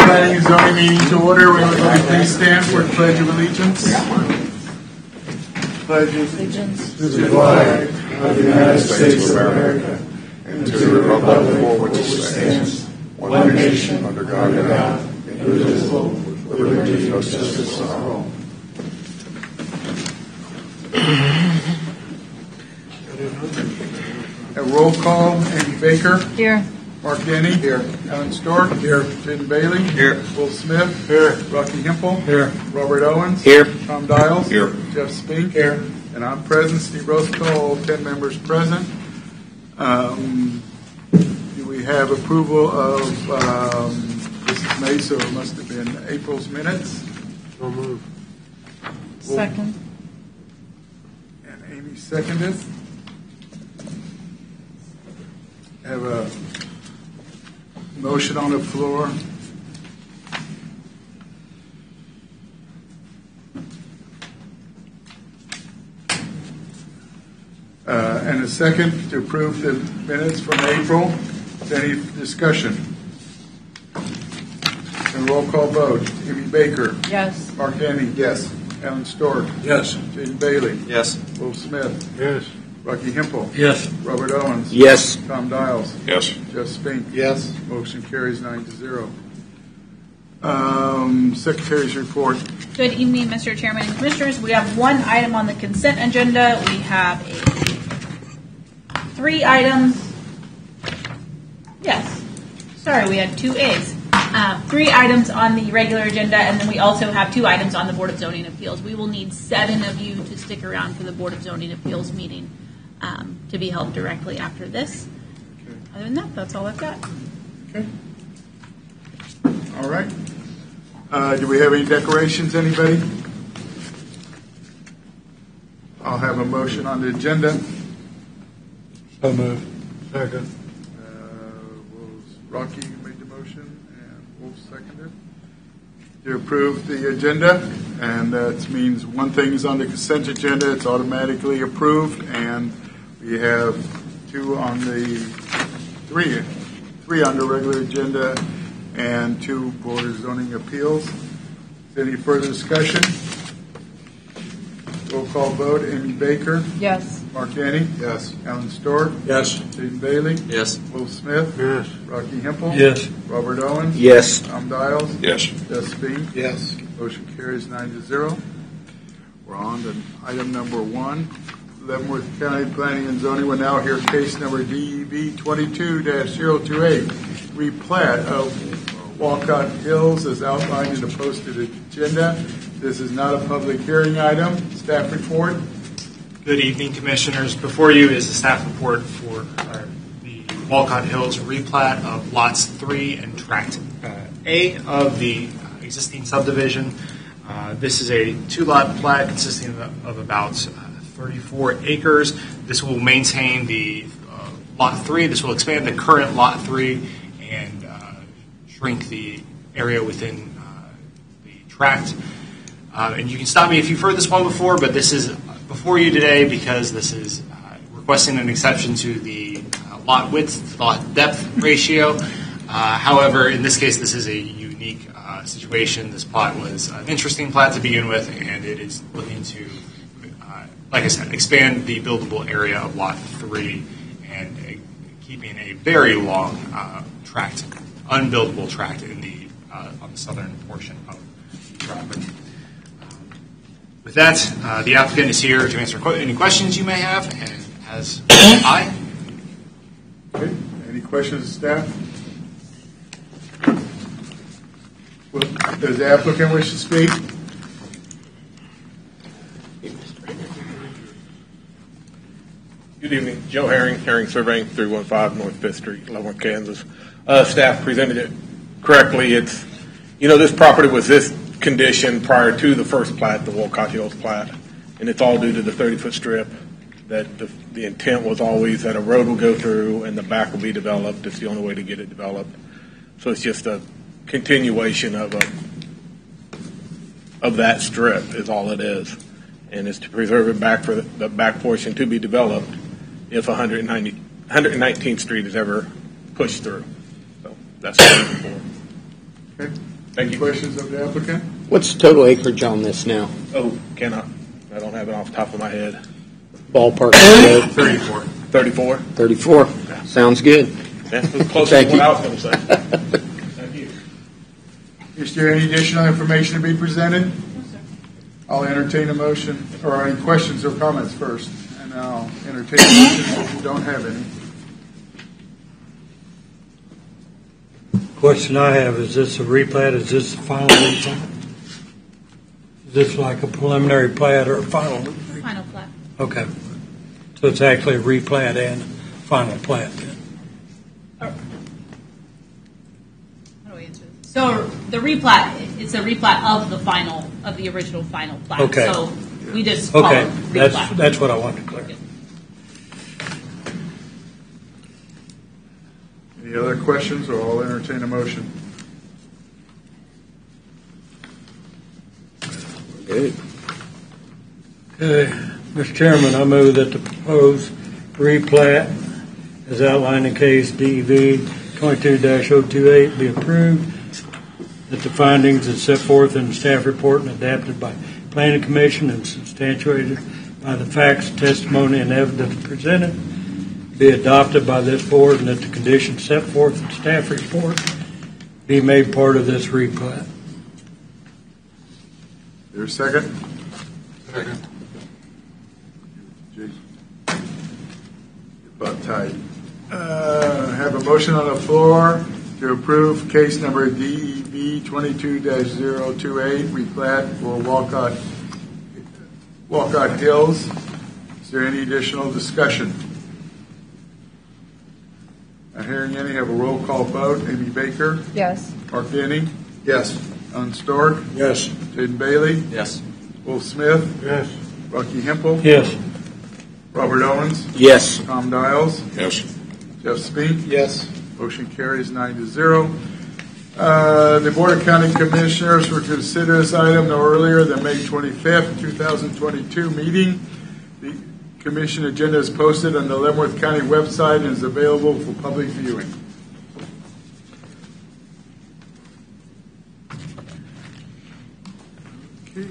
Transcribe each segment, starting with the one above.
Planning and Zoning meeting to order. Will everybody please stand for the Pledge of Allegiance? Pledge allegiance to the flag of the United States of America and to the republic for which it stands, one nation under God, indivisible, with liberty and justice for all. A roll call: Amy Baker. Here. Mark Denny. Here. Alan Stork. Here. Jaden Bailey. Here. Will Smith. Here. Rocky Hempel. Here. Robert Owens. Here. Tom Dials. Here. Jeff Spink. Here. And I'm present. Steve Rosenthal. All 10 members present. Do we have approval of, this is May, so it must have been April's minutes. So move. Second. And Amy seconded. Have a motion on the floor. And a second to approve the minutes from April. Any discussion? And roll call vote. Amy Baker. Yes. Mark Denny. Yes. Alan Stork. Yes. Jaden Bailey. Yes. Will Smith. Yes. Rocky Hempel. Yes. Robert Owens. Yes. Tom Dials. Yes. Jeff Spink. Yes. Motion carries 9-0. Secretary's report. Good evening, Mr. Chairman and Commissioners. We have one item on the consent agenda. We have 3 items. Yes. Sorry, we had 2 A's. 3 items on the regular agenda, and then we also have 2 items on the Board of Zoning Appeals. We will need 7 of you to stick around for the Board of Zoning Appeals meeting to be held directly after this. Okay. Other than that, that's all I've got. Okay. All right. Do we have any decorations, anybody? I'll have a motion on the agenda. So moved. Second. Rocky made the motion and Wolf seconded. To approve the agenda, and that means one thing is on the consent agenda, it's automatically approved, and we have 2 on the 3 on the regular agenda and 2 Board of Zoning Appeals. Is there any further discussion? Roll call vote. Amy Baker. Yes. Mark Denny. Yes. Alan Stork. Yes. Jaden Bailey. Yes. Will Smith. Yes. Rocky Hempel. Yes. Robert Owens. Yes. Tom Dials. Yes. Jeff Spink. Yes. Motion carries 9-0. We're on to item number 1. Leavenworth County Planning and Zoning will now hear case number DEB 22-028, replat of Walcott Hills as outlined in the posted agenda. This is not a public hearing item. Staff report. Good evening, Commissioners. Before you is the staff report for the Walcott Hills replat of lots 3 and tract A of the existing subdivision. This is a 2-lot plat consisting of about 34 acres. This will maintain the lot 3. This will expand the current lot 3 and shrink the area within the tract. And you can stop me if you've heard this one before, but this is before you today because this is requesting an exception to the lot width to lot depth ratio. However, in this case, this is a unique situation. This plot was an interesting plot to begin with, and it is looking to, like I said, expand the buildable area of lot 3 and keeping a very long tract, unbuildable tract in the on the southern portion of the property. With that, the applicant is here to answer any questions you may have, and as I. Okay. Any questions, staff? Does the applicant wish to speak? Good evening. Joe Herring, Herring Surveying, 315 North 5th Street, Leavenworth, Kansas. Staff presented it correctly. It's, this property was this condition prior to the first plat, the Walcott Hills plat, and it's all due to the 30-foot strip that the intent was always that a road will go through and the back will be developed. It's the only way to get it developed. So it's just a continuation of that strip is all it is, and it's to preserve it back for the back portion to be developed if 119th Street is ever pushed through. So that's what I'm looking for. Okay. Thank you. Questions of the applicant? What's the total acreage on this now? Oh, cannot. I don't have it off the top of my head. Ballpark? 34. 34? 34. Sounds good. That's the closest Thank one you. I was going to say. Thank you. Is there any additional information to be presented? I'll entertain a motion, or any questions or comments first, and I'll entertain a motion if you don't have any. Question I have, is this a replat? Is this the final replat? Is this like a preliminary plat or a final? Final plat. Okay. So it's actually a replat and final plat then? How do we answer this? So the replat, it's a replat of the original final plat. Okay. So we just call Okay, it replat. that's what I wanted to clarify. Any other questions, or I'll entertain a motion? Good. Okay, Mr. Chairman, I move that the proposed replat as outlined in case DEV 22-028 be approved, that the findings as set forth in the staff report and adapted by Planning Commission and substantiated by the facts, testimony, and evidence presented be adopted by this board, and that the conditions set forth in the staff report be made part of this replat. Is there a second? Second. About tight. Have a motion on the floor to approve case number DEV 22-028, replat for Walcott Hills. Is there any additional discussion? Not hearing any, have a roll call vote. Amy Baker? Yes. Mark Denny? Yes. Alan Stork? Yes. Jaden Bailey? Yes. Wolf Smith? Yes. Rocky Hempel? Yes. Robert Owens? Yes. Tom Dials? Yes. Jeff Spink? Yes. Motion carries 9-0. The Board of County Commissioners will consider this item no earlier than May 25th, 2022 meeting. The commission agenda is posted on the Leavenworth County website and is available for public viewing. Okay.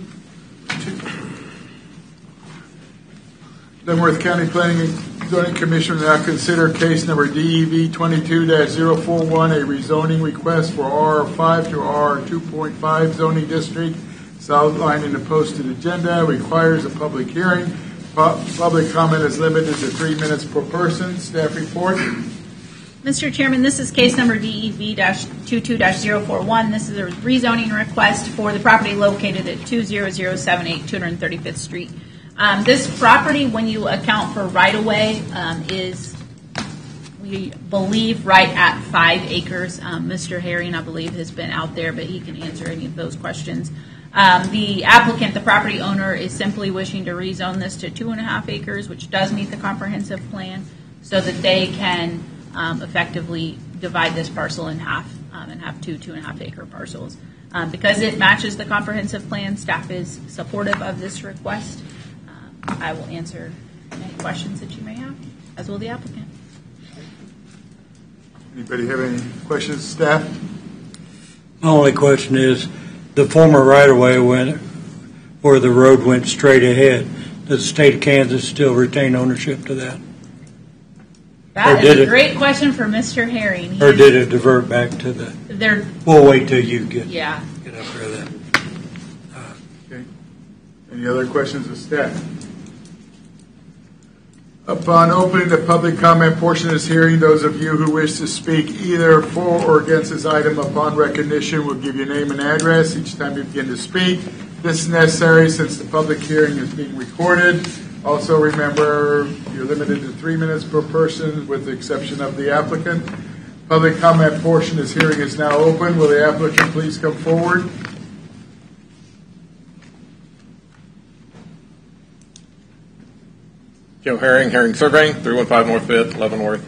Leavenworth County Planning and Zoning Commission will now consider case number DEV 22-041, a rezoning request for R5 to R2.5 zoning district. It's outlined in the posted agenda, requires a public hearing. Public comment is limited to 3 minutes per person. Staff report. Mr. Chairman, this is case number DEV-22-041. This is a rezoning request for the property located at 20078 235th Street. This property, when you account for right-of-way, is, we believe, right at 5 acres. Mr. Herring, I believe, has been out there, but he can answer any of those questions. The applicant, the property owner, is simply wishing to rezone this to 2.5 acres, which does meet the comprehensive plan, so that they can effectively divide this parcel in half and have 2.5 acre parcels. Because it matches the comprehensive plan, staff is supportive of this request. I will answer any questions that you may have, as will the applicant. Anybody have any questions, staff? My only question is, the former right-of-way where the road went straight ahead, does the state of Kansas still retain ownership to that? That is a great question for Mr. Herring. Or did it divert back to the? We'll wait till you get up there then. Okay. Any other questions of staff? Upon opening the public comment portion of this hearing, those of you who wish to speak either for or against this item upon recognition will give your name and address each time you begin to speak. This is necessary since the public hearing is being recorded. Also remember, you're limited to 3 minutes per person with the exception of the applicant. Public comment portion of this hearing is now open. Will the applicant please come forward? Joe Herring, Herring Surveying, 315 North 5th, Leavenworth.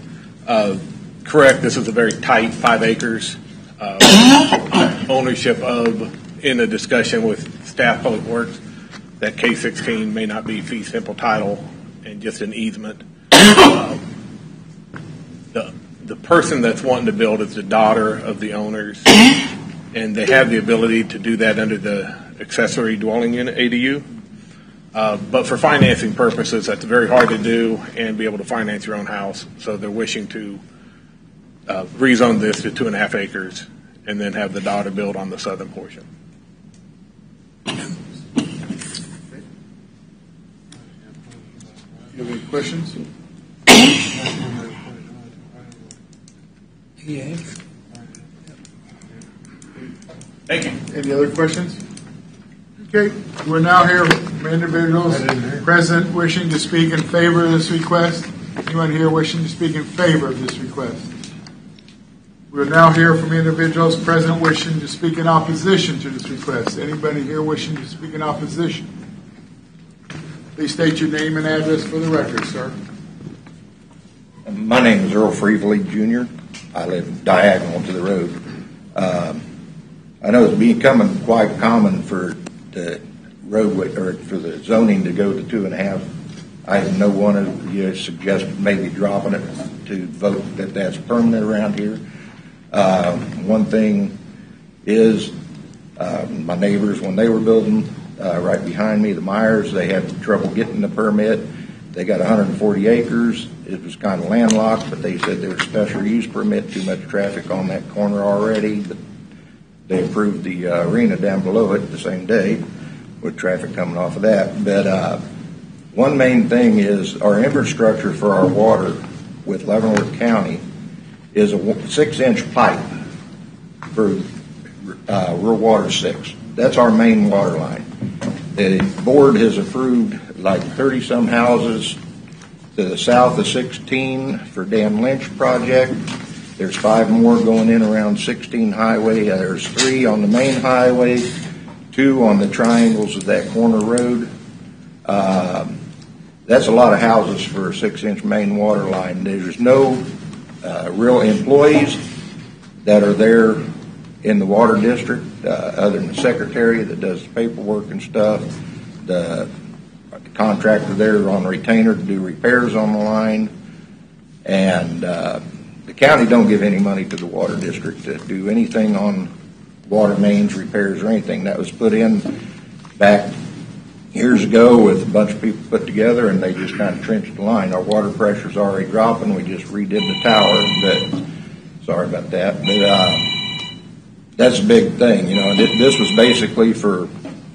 Correct, this is a very tight 5 acres. Ownership of, in a discussion with staff public works, that K16 may not be fee simple title and just an easement. The person that's wanting to build is the daughter of the owners. and they have the ability to do that under the accessory dwelling unit ADU. But for financing purposes, that's very hard to do and be able to finance your own house. So they're wishing to rezone this to 2.5 acres and then have the daughter build on the southern portion. You have any questions? Yes. Thank you. Any other questions? Okay, we're now here from individuals present wishing to speak in favor of this request. Anyone here wishing to speak in favor of this request? We're now here from individuals present wishing to speak in opposition to this request. Anybody here wishing to speak in opposition? Please state your name and address for the record, sir. My name is Earl Freevely, Jr. I live diagonal to the road. I know it's becoming quite common for the roadway or for the zoning to go to 2.5. I know one of you suggested maybe dropping it to vote that that's permanent around here. One thing is my neighbors, when they were building right behind me, the Myers, they had trouble getting the permit. They got 140 acres. It was kind of landlocked, but they said there was special use permit, too much traffic on that corner already. But they approved the arena down below it the same day with traffic coming off of that. But one main thing is our infrastructure for our water with Leavenworth County is a 6-inch pipe for rural water 6. That's our main water line. The board has approved like 30-some houses to the south of 16 for Dan Lynch project. There's 5 more going in around 16 highway. There's 3 on the main highway, 2 on the triangles of that corner road. That's a lot of houses for a 6-inch main water line. There's no real employees that are there in the water district other than the secretary that does paperwork and stuff. The contractor there on retainer to do repairs on the line. And the county don't give any money to the water district to do anything on water mains repairs or anything. That was put in back years ago with a bunch of people put together, and they just kind of trenched the line. Our water pressure's already dropping. We just redid the tower, but sorry about that. But that's a big thing, you know. This was basically for,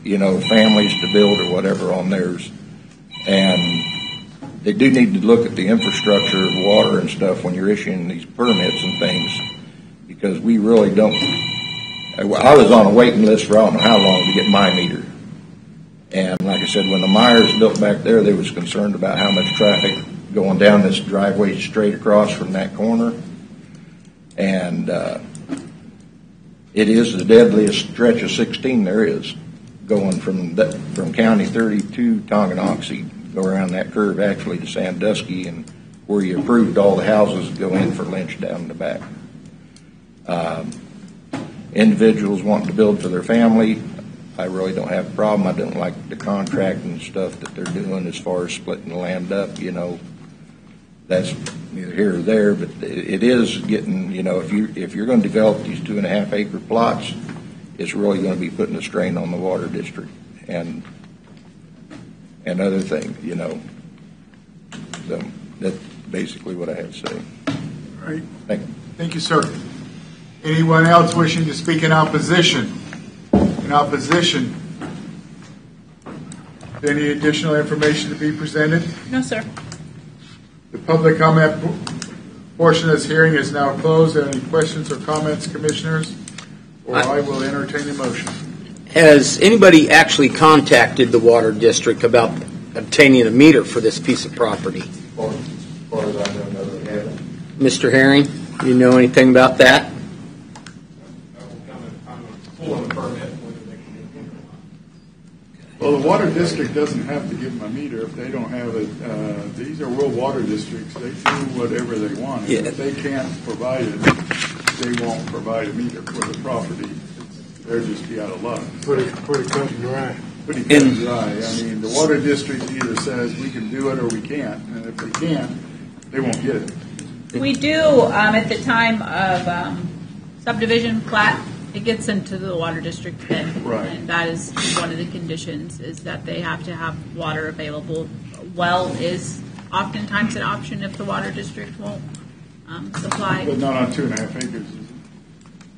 you know, families to build or whatever on theirs. And they do need to look at the infrastructure of water and stuff when you're issuing these permits and things, because we really don't. I was on a waiting list for I don't know how long to get my meter. And like I said, when the Myers built back there, they was concerned about how much traffic going down this driveway straight across from that corner. And it is the deadliest stretch of 16 there is, going from County 30 to Tonganoxie, go around that curve actually to Sandusky, and where you approved all the houses to go in for Lynch down in the back. Individuals wanting to build for their family, I really don't have a problem. I don't like the contract and stuff that they're doing as far as splitting the land up, you know. That's neither here or there, but it is getting, you know, if you're going to develop these 2.5 acre plots, it's really going to be putting a strain on the water district and other things, you know. So that's basically what I have to say. All right. Thank you. Thank you, sir. Anyone else wishing to speak in opposition? In opposition, any additional information to be presented? No, sir. The public comment portion of this hearing is now closed. Any questions or comments, commissioners? Or I will entertain a motion. Has anybody actually contacted the water district about obtaining a meter for this piece of property? As far as I know, they haven't. Mr. Herring, do you know anything about that? Well, the water district doesn't have to give them a meter if they don't have it. These are rural water districts. They do whatever they want. Yeah. If they can't provide it, they won't provide a meter for the property. They'll just be out of luck. Pretty cut and dry. Pretty cut and dry. I mean, the water district either says we can do it or we can't. And if they can't, they won't get it. We do, at the time of subdivision plat, It gets into the water district then. Right. And that is one of the conditions, is that they have to have water available. Well is oftentimes an option if the water district won't supply. But not on 2.5 acres, is it?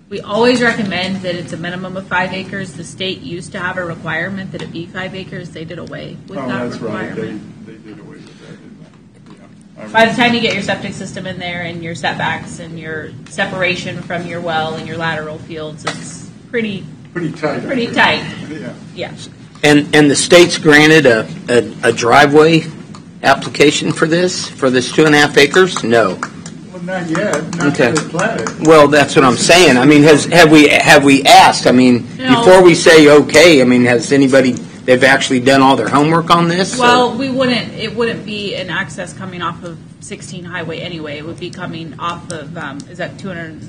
We always recommend that it's a minimum of 5 acres. The state used to have a requirement that it be 5 acres. They did away with Oh, that that's right, requirement. they did away with that, didn't they? Yeah. By the time you get your septic system in there and your setbacks and your separation from your well and your lateral fields, it's pretty tight. Pretty tight. Yeah. Yeah. And the state's granted a driveway application for this 2.5 acres? No. Well, not yet. Not Okay. till it's platted. Well, that's what I'm saying. I mean, have we asked? I mean, No. before we say okay, I mean, has anybody, they've actually done all their homework on this? Well, it wouldn't be an access coming off of 16 Highway anyway. It would be coming off of, is that 200,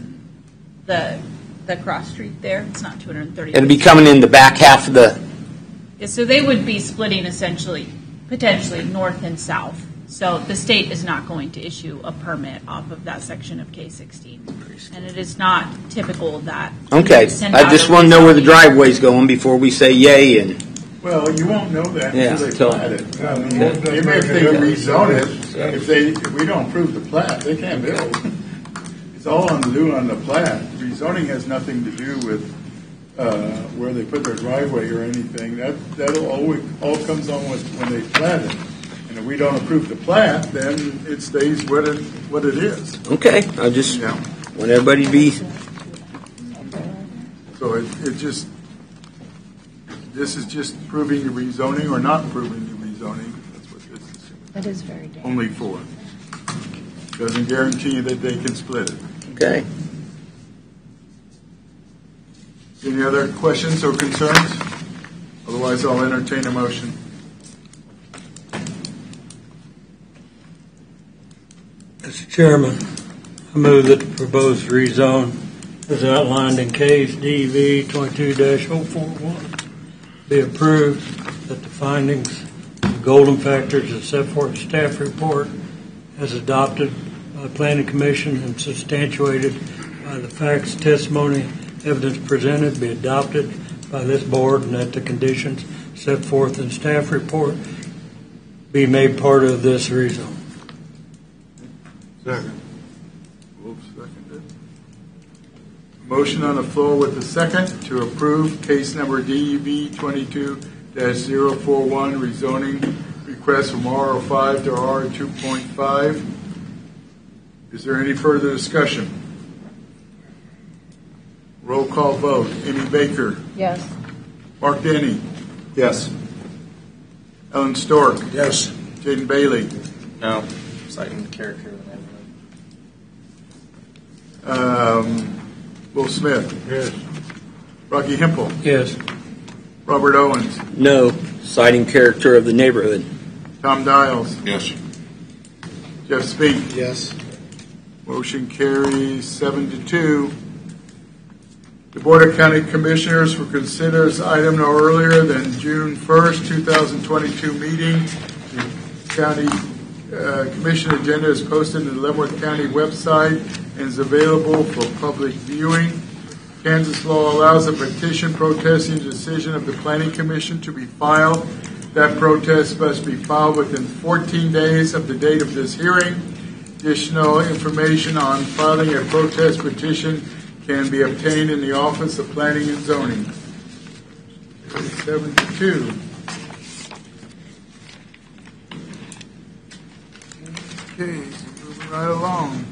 the cross street there? It's not 230. It'd be coming in the back half of the, Yeah, so they would be splitting essentially, potentially north and south. So the state is not going to issue a permit off of that section of K-16. And it is not typical that. okay. you send I out just a want to know where the rezoning. driveway's going before we say yay and, Well, you won't know that Yeah, until they till- plat it. I mean, even if they rezone it, if we don't approve the plat, they can't build. It's all on the plat. Rezoning has nothing to do with where they put their driveway or anything. That'll all comes on when they plat it. And if we don't approve the plat, then it stays what it is. okay, I just Yeah. want everybody to be, So this is just approving the rezoning or not approving the rezoning. That's what this is That is very dangerous. only for. Doesn't guarantee that they can split it. okay. Any other questions or concerns? Otherwise, I'll entertain a motion. Mr. Chairman, I move that the proposed rezone as outlined in case DV 22-041 be approved, that the findings and golden factors as set forth in staff report as adopted by the Planning Commission and substantiated by the facts, testimony, evidence presented be adopted by this board, and that the conditions set forth in staff report be made part of this rezone. Second. Wolf seconded. Motion on the floor with the second to approve case number DEV 22-041 rezoning request from R05 to R2.5. Is there any further discussion? Roll call vote. Amy Baker. Yes. Mark Denny. Yes. Ellen Stork. Yes. Jaden Bailey. No, citing the character of the neighborhood. Will Smith. Yes. Rocky Hempel. Yes. Robert Owens. No, citing character of the neighborhood. Tom Dials. Yes. Jeff Spink. Yes. Motion carries 7-2. The Board of County Commissioners will consider this item no earlier than June 1st, 2022 meeting. The County Commission agenda is posted on the Leavenworth County website and is available for public viewing. Kansas law allows a petition protesting the decision of the Planning Commission to be filed. That protest must be filed within 14 days of the date of this hearing. Additional information on filing a protest petition can be obtained in the Office of Planning and Zoning. 7-2. Okay, moving right along.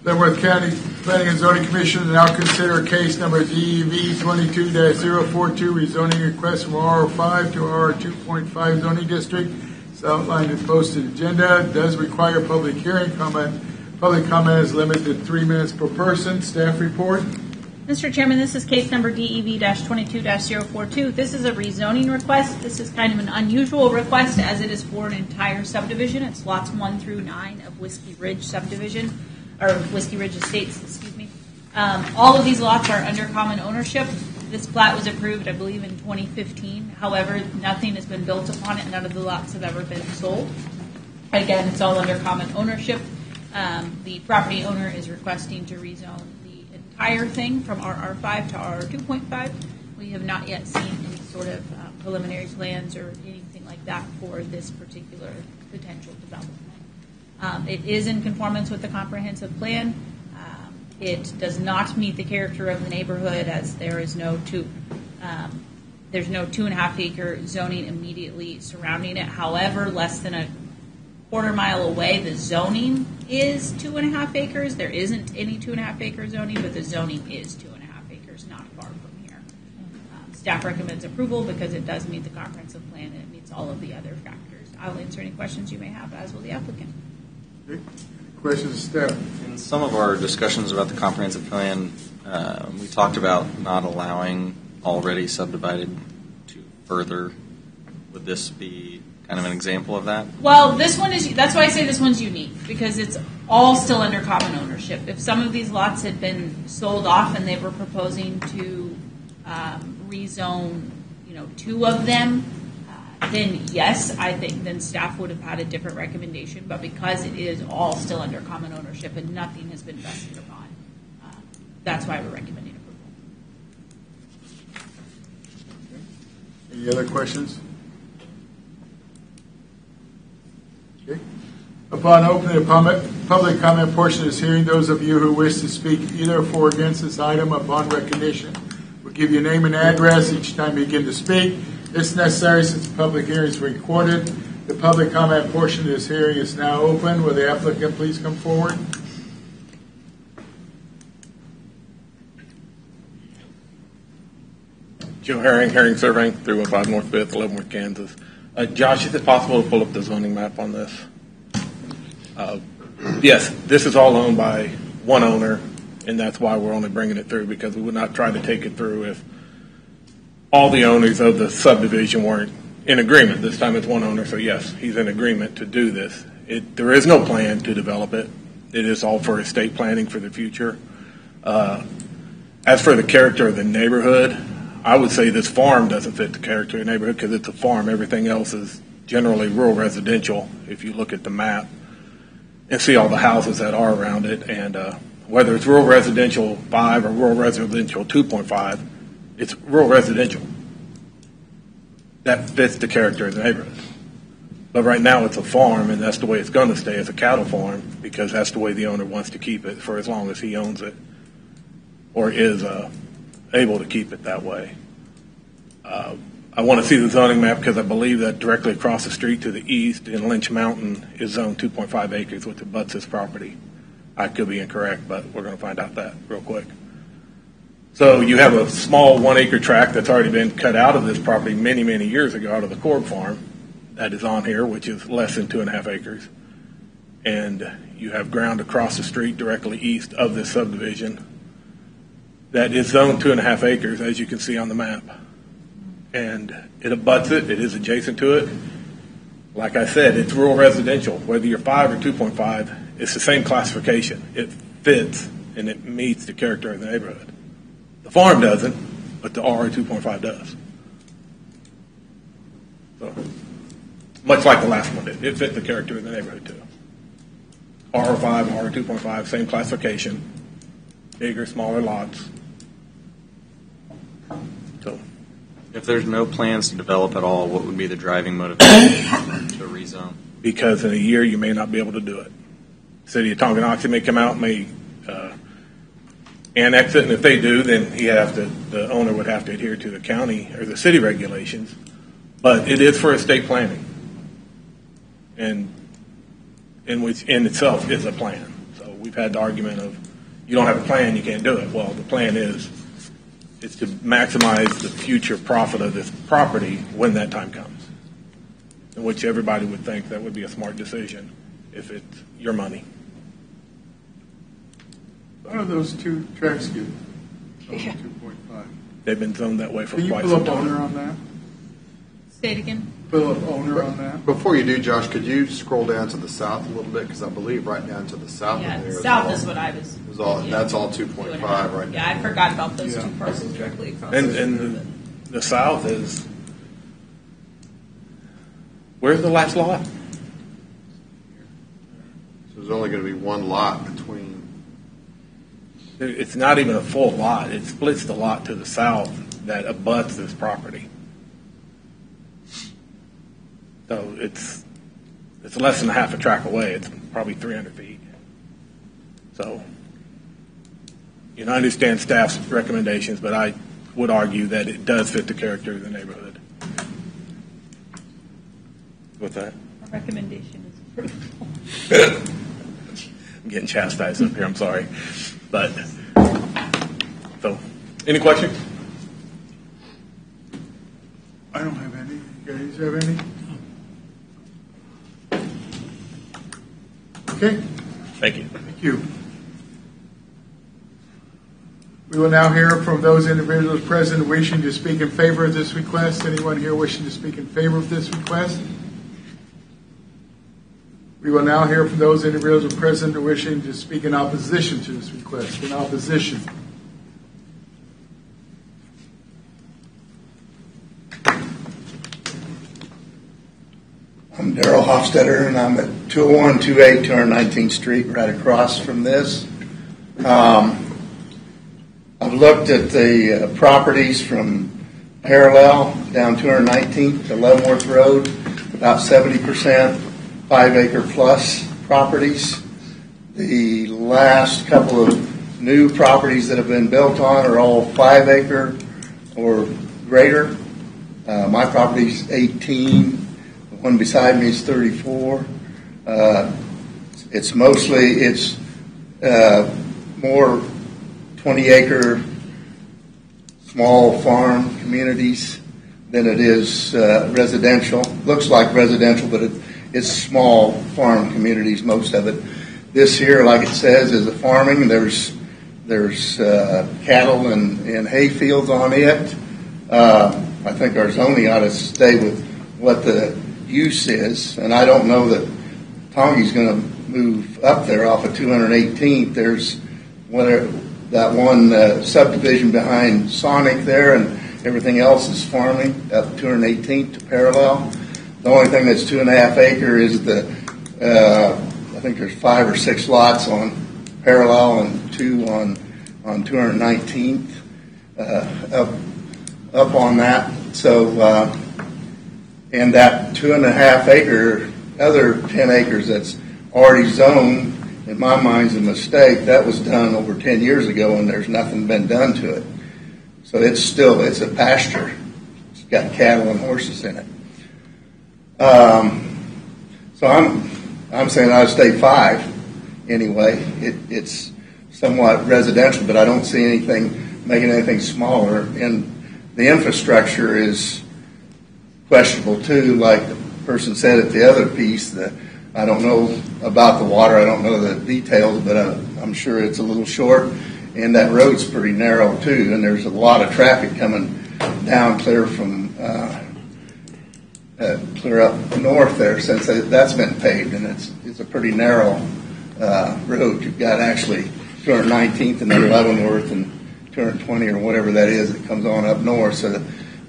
Leavenworth County Planning and Zoning Commission now consider case number DEV 22-042 rezoning request from R5 to R2.5 zoning district. It's outlined in posted agenda. It does require public hearing comment. Public comment is limited to 3 minutes per person. Staff report. Mr. Chairman, this is case number DEV-22-042. This is a rezoning request. This is kind of an unusual request as it is for an entire subdivision. It's lots 1 through 9 of Whiskey Ridge subdivision, or Whiskey Ridge Estates, excuse me. All of these lots are under common ownership. This plat was approved, I believe, in 2015. However, nothing has been built upon it. None of the lots have ever been sold. Again, it's all under common ownership. The property owner is requesting to rezone the entire thing from RR5 to RR2.5. We have not yet seen any sort of preliminary plans or anything like that for this particular potential development. It is in conformance with the comprehensive plan. It does not meet the character of the neighborhood, as there is no there's no 2.5 acre zoning immediately surrounding it. However, less than a quarter mile away, the zoning is 2.5 acres. There isn't any 2.5 acre zoning, but the zoning is 2.5 acres, not far from here. Staff recommends approval because it does meet the comprehensive plan and it meets all of the other factors. I'll answer any questions you may have, as will the applicant. Okay. Questions, staff? In some of our discussions about the comprehensive plan, we talked about not allowing already subdivided to further. Would this be kind of an example of that? Well, this one is, that's why I say this one's unique, because it's all still under common ownership. If some of these lots had been sold off and they were proposing to rezone, 2 of them, then yes, I think then staff would have had a different recommendation. But because it is all still under common ownership and nothing has been vested upon, that's why we're recommending approval. Any other questions? Okay. Upon opening the public comment portion of this hearing, those of you who wish to speak either for or against this item upon recognition will give your name and address each time you begin to speak. It's necessary since the public hearing is recorded. The public comment portion of this hearing is now open. Will the applicant please come forward? Joe Herring Surveying, 315 North 5th, Leavenworth, Kansas. Josh, is it possible to pull up the zoning map on this? Yes, this is all owned by one owner, and that's why we're only bringing it through, because we would not try to take it through if all the owners of the subdivision weren't in agreement. This time it's one owner, so yes, he's in agreement to do this. There is no plan to develop it. It is all for estate planning for the future. As for the character of the neighborhood, I would say this farm doesn't fit the character of the neighborhood because it's a farm. Everything else is generally rural residential if you look at the map and see all the houses that are around it. And whether it's rural residential 5 or rural residential 2.5, it's rural residential. That fits the character of the neighborhood. But right now it's a farm, and that's the way it's going to stay. It's a cattle farm because that's the way the owner wants to keep it for as long as he owns it or is able to keep it that way. I want to see the zoning map because I believe that directly across the street to the east in Lynch Mountain is zoned 2.5 acres, which abuts this property. I could be incorrect, but we're going to find out that real quick. So you have a small 1 acre tract that's already been cut out of this property many, many years ago out of the Corb farm that is on here, which is less than 2.5 acres. And you have ground across the street directly east of this subdivision that is zoned 2.5 acres, as you can see on the map. And it abuts it. It is adjacent to it. Like I said, it's rural residential. Whether you're 5 or 2.5, it's the same classification. It fits and it meets the character of the neighborhood. The farm doesn't, but the RR 2.5 does. So, much like the last one did, it fit the character of the neighborhood too. RR5, RR 2.5, same classification, bigger, smaller lots. So, if there's no plans to develop at all, what would be the driving motivation to rezone? Because in a year you may not be able to do it. City of Tonganoxie may come out and may annex it, and if they do, then the owner would have to adhere to the county or the city regulations. But it is for estate planning, and in which in itself is a plan. So we've had the argument of you don't have a plan, you can't do it. Well, the plan is to maximize the future profit of this property when that time comes, in which everybody would think that would be a smart decision if it's your money. How do those two tracks get 2.5? They've been zoned that way for Can you quite pull some up time. owner on that? Say it again. Pull up owner on that? Before you do, Josh, could you scroll down to the south a little bit? Because I believe right down to the south Yeah, of there south is what I was. that's all 2.5 right now. Yeah, I forgot about those two parcels directly across. And the south is, where's the last lot? So there's only going to be one lot between It's not even a full lot. It splits the lot to the south that abuts this property. So it's less than a half a track away. It's probably 300 feet. So, I understand staff's recommendations, but I would argue that it does fit the character of the neighborhood. What's that? Our recommendation is approval. I'm getting chastised up here. I'm sorry. But, so, any questions? I don't have any. You guys have any? Okay. Thank you. Thank you. We will now hear from those individuals present wishing to speak in favor of this request. Anyone here wishing to speak in favor of this request? We will now hear from those individuals present wishing to speak in opposition to this request. In opposition. I'm Darrell Hofstetter, and I'm at 20128 219th Street, right across from this. I've looked at the properties from Parallel down 219th to Leavenworth Road, about 70% 5-acre plus properties. The last couple of new properties that have been built on are all 5-acre or greater. My property's 18. The one beside me is 34. It's mostly more 20-acre small farm communities than it is residential. Looks like residential, but it's small farm communities, most of it. This here, like it says, is a farming. There's cattle and hay fields on it. I think our zoning ought to stay with what the use is, and I don't know that Tongi's going to move up there off of 218th. There's that one subdivision behind Sonic there, and everything else is farming up 218th to Parallel. The only thing that's 2.5 acre is I think there's 5 or 6 lots on Parallel and 2 on 219th up on that. So and that 2.5 acre, other 10 acres that's already zoned, in my mind, is a mistake. That was done over 10 years ago, and there's nothing been done to it. So it's a pasture. It's got cattle and horses in it. So I'm saying I'd stay 5 anyway. It's somewhat residential, but I don't see anything making anything smaller. And the infrastructure is questionable too, like the person said at the other piece. I don't know about the water. I don't know the details, but I'm sure it's a little short. And that road's pretty narrow too, and there's a lot of traffic coming down clear from clear up north there, since that's been paved, and it's a pretty narrow road. You've got actually 219th and then Leavenworth and 220 or whatever that is that comes on up north. So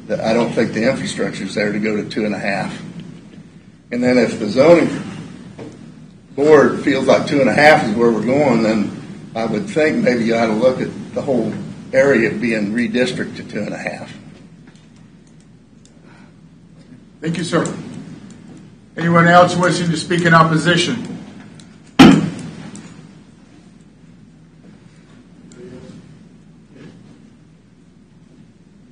that I don't think the infrastructure's there to go to 2.5. And then if the zoning board feels like 2.5 is where we're going, then I would think maybe you ought to look at the whole area being redistricted to 2.5. Thank you, sir. Anyone else wishing to speak in opposition?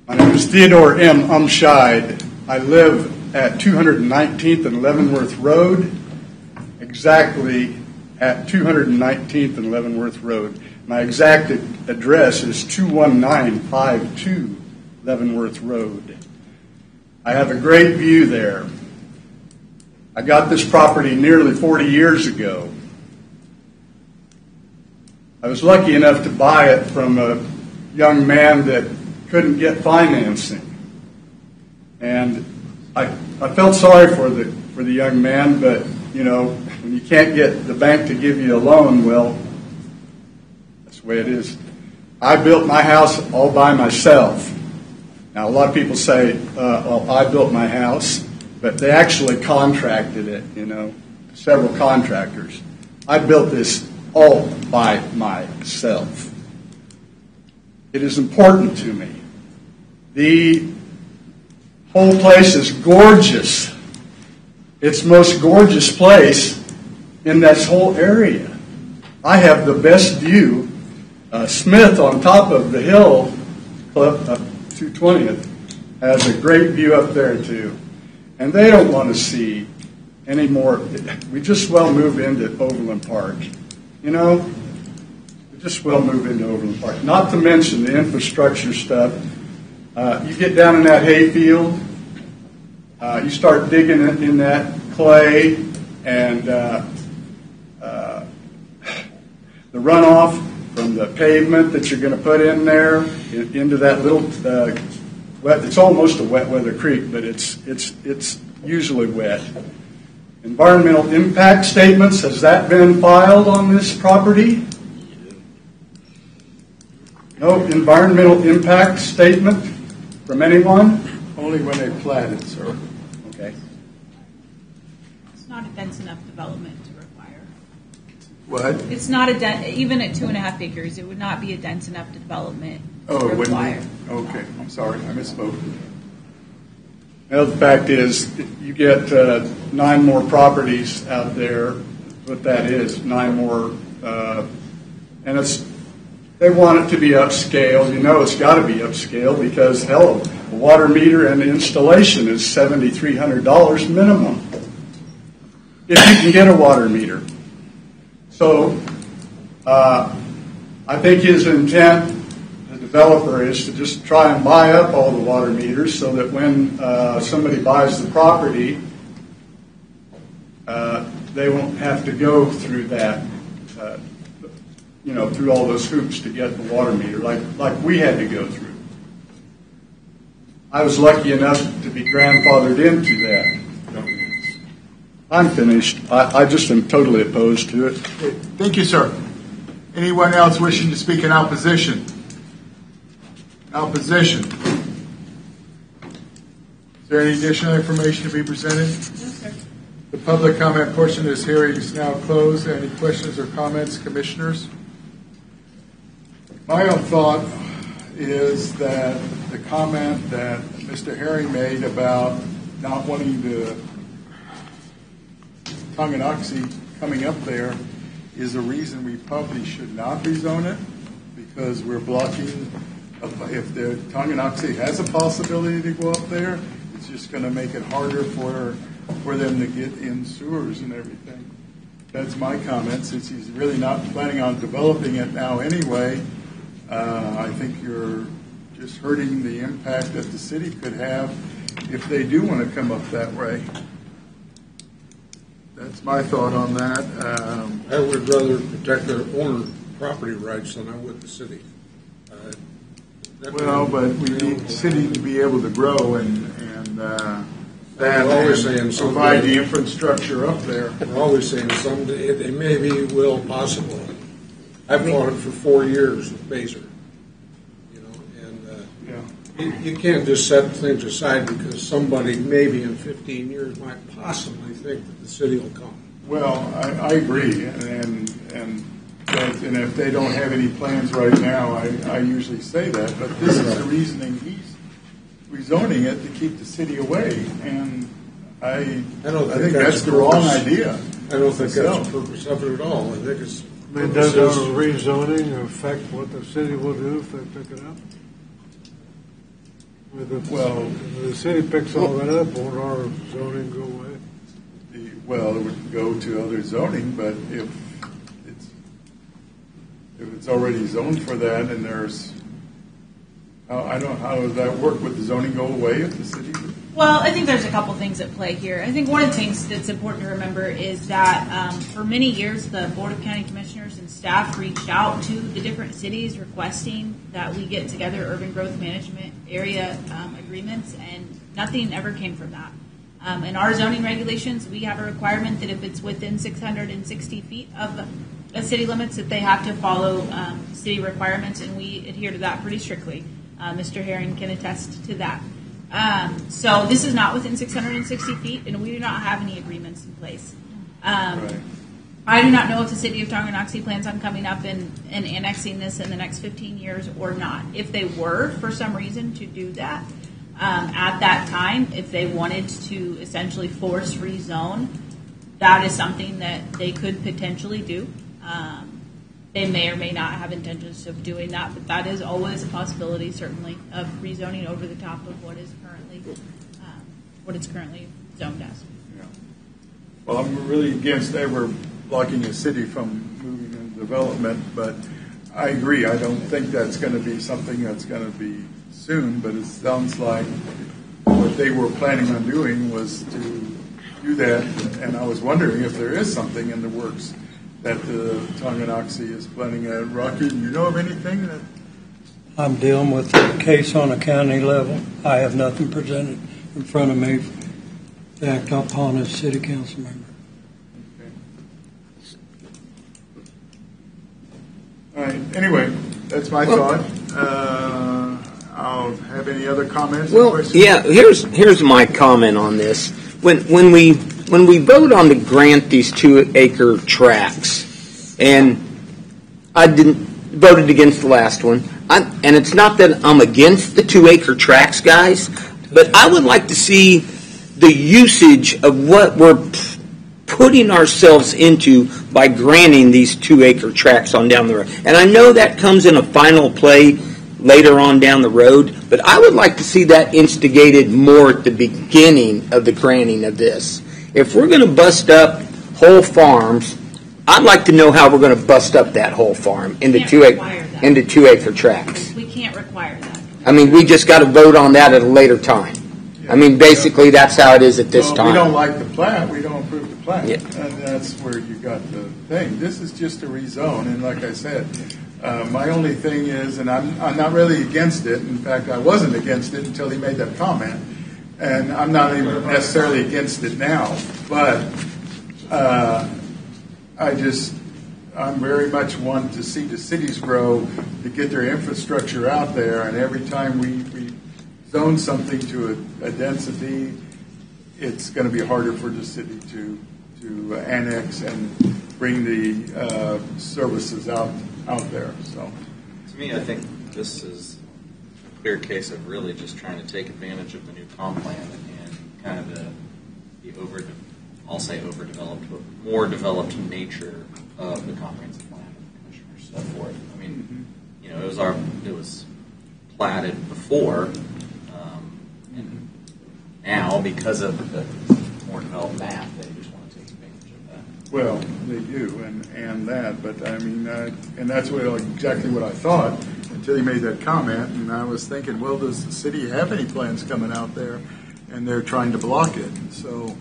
My name is Theodore M. Umscheid. I live at 219th and Leavenworth Road, exactly at 219th and Leavenworth Road. My exact address is 21952 Leavenworth Road. I have a great view there. I got this property nearly 40 years ago. I was lucky enough to buy it from a young man that couldn't get financing. And I felt sorry for the young man, but when you can't get the bank to give you a loan, well, that's the way it is. I built my house all by myself. Now, a lot of people say, well, I built my house, but they actually contracted it, several contractors. I built this all by myself. It is important to me. The whole place is gorgeous. It's the most gorgeous place in this whole area. I have the best view. Smith on top of the hill, cliff up 220th, has a great view up there too. And they don't want to see any more. We just well move into Overland Park. You know, we just well move into Overland Park. Not to mention the infrastructure stuff. You get down in that hayfield, you start digging in that clay, and the runoff from the pavement that you're going to put in there into that little wet. It's almost a wet weather creek, but it's usually wet. Environmental impact statements, has that been filed on this property? No environmental impact statement from anyone? Only when they plat it, sir. Okay. It's not a dense enough development to require. What? It's not even at 2.5 acres, it would not be a dense enough development to Oh, it wouldn't require. be? Okay, I'm sorry, I misspoke. Well, the fact is, you get 9 more properties out there. What that is, 9 more, and they want it to be upscale. You know, it's got to be upscale because hell, a water meter and installation is $7,300 minimum if you can get a water meter. So, I think his intent, developer, is to just try and buy up all the water meters so that when somebody buys the property, they won't have to go through that, through all those hoops to get the water meter like we had to go through. I was lucky enough to be grandfathered into that. I'm finished. I just am totally opposed to it. Okay, thank you, sir. Anyone else wishing to speak in opposition? Opposition. Is there any additional information to be presented? No, sir. The public comment portion of this hearing is now closed. Any questions or comments, commissioners? My own thought is that the comment that Mr. Herring made about not wanting the Tonganoxie coming up there is a reason we probably should not rezone it, because we're blocking. If the Tonganoxie has a possibility to go up there, it's just going to make it harder for them to get in sewers and everything. That's my comment. Since he's really not planning on developing it now anyway, I think you're just hurting the impact that the city could have if they do want to come up that way. That's my thought on that. I would rather protect their own property rights than I would the city. Well, but we need the city to be able to grow and provide the infrastructure up there. We're always saying someday they maybe will possible. I've fought it for 4 years with Baser. You can't just set things aside because somebody maybe in 15 years might possibly think that the city will come. Well, I agree, and if they don't have any plans right now, I usually say that. But this is the reasoning he's rezoning it to keep the city away, and I think that's the wrong idea. I don't think that's the purpose of it at all. I think it's. Does our rezoning affect what the city will do if they pick it up? If the city picks all that up, won't our zoning go away? Well, it would go to other zoning, but if it's already zoned for that, and there's, I don't know, how does that work? Would the zoning go away if the city? Well, I think there's a couple things at play here. I think one of the things that's important to remember is that for many years, the Board of County Commissioners and staff reached out to the different cities requesting that we get together urban growth management area agreements, and nothing ever came from that. In our zoning regulations, we have a requirement that if it's within 660 feet of the city limits, that they have to follow city requirements, and we adhere to that pretty strictly. Mr. Herring can attest to that. So this is not within 660 feet, and we do not have any agreements in place. Right. I do not know if the city of Tonganoxie plans on coming up and annexing this in the next 15 years or not. If they were, for some reason, to do that, at that time, if they wanted to essentially force rezone, that is something that they could potentially do. They may or may not have intentions of doing that, but that is always a possibility, certainly, of rezoning over the top of what is currently zoned as. Yeah. Well, I'm really against ever blocking a city from moving into development, but I agree. I don't think that's going to be something that's going to be soon, but it sounds like what they were planning on doing was to do that, and I was wondering if there is something in the works that the Tonganoxie is planning on. Rocky, do you know of anything that? I'm dealing with the case on a county level. I have nothing presented in front of me to act upon as city council member. Okay. All right. Anyway, that's my thought. I'll have any other comments? Well, or questions? yeah. Here's my comment on this. When we vote on to grant these 2-acre tracts, and I voted against the last one, and it's not that I'm against the 2-acre tracts, guys, but I would like to see the usage of what we're putting ourselves into by granting these 2-acre tracts on down the road. And I know that comes in a final play later on down the road, but I would like to see that instigated more at the beginning of the granting of this. If we're going to bust up whole farms, I'd like to know how we're going to bust up that whole farm into 2-acre tracts. We can't require that. I mean, we just got to vote on that at a later time. I mean, basically, that's how it is at this time. We don't like the plat. We don't approve the plat. Yeah. And that's where you got the thing. This is just a rezone, and like I said, my only thing is, and I'm not really against it. In fact, I wasn't against it until he made that comment, and I'm not even necessarily against it now. But I'm very much want to see the cities grow, to get their infrastructure out there, and every time we zone something to a density, it's going to be harder for the city to annex and bring the services out there. So, to me, I think this is a clear case of really just trying to take advantage of the new comp plan and kind of the I'll say overdeveloped, but more developed nature of the comprehensive plan that the commissioners set forth. I mean, you know, it was platted before, and now because of the more developed map, they just want to take advantage of that. well, they do, and that, but I mean, and that's exactly what I thought until he made that comment, and I was thinking, well, does the city have any plans coming out there? And they're trying to block it, so.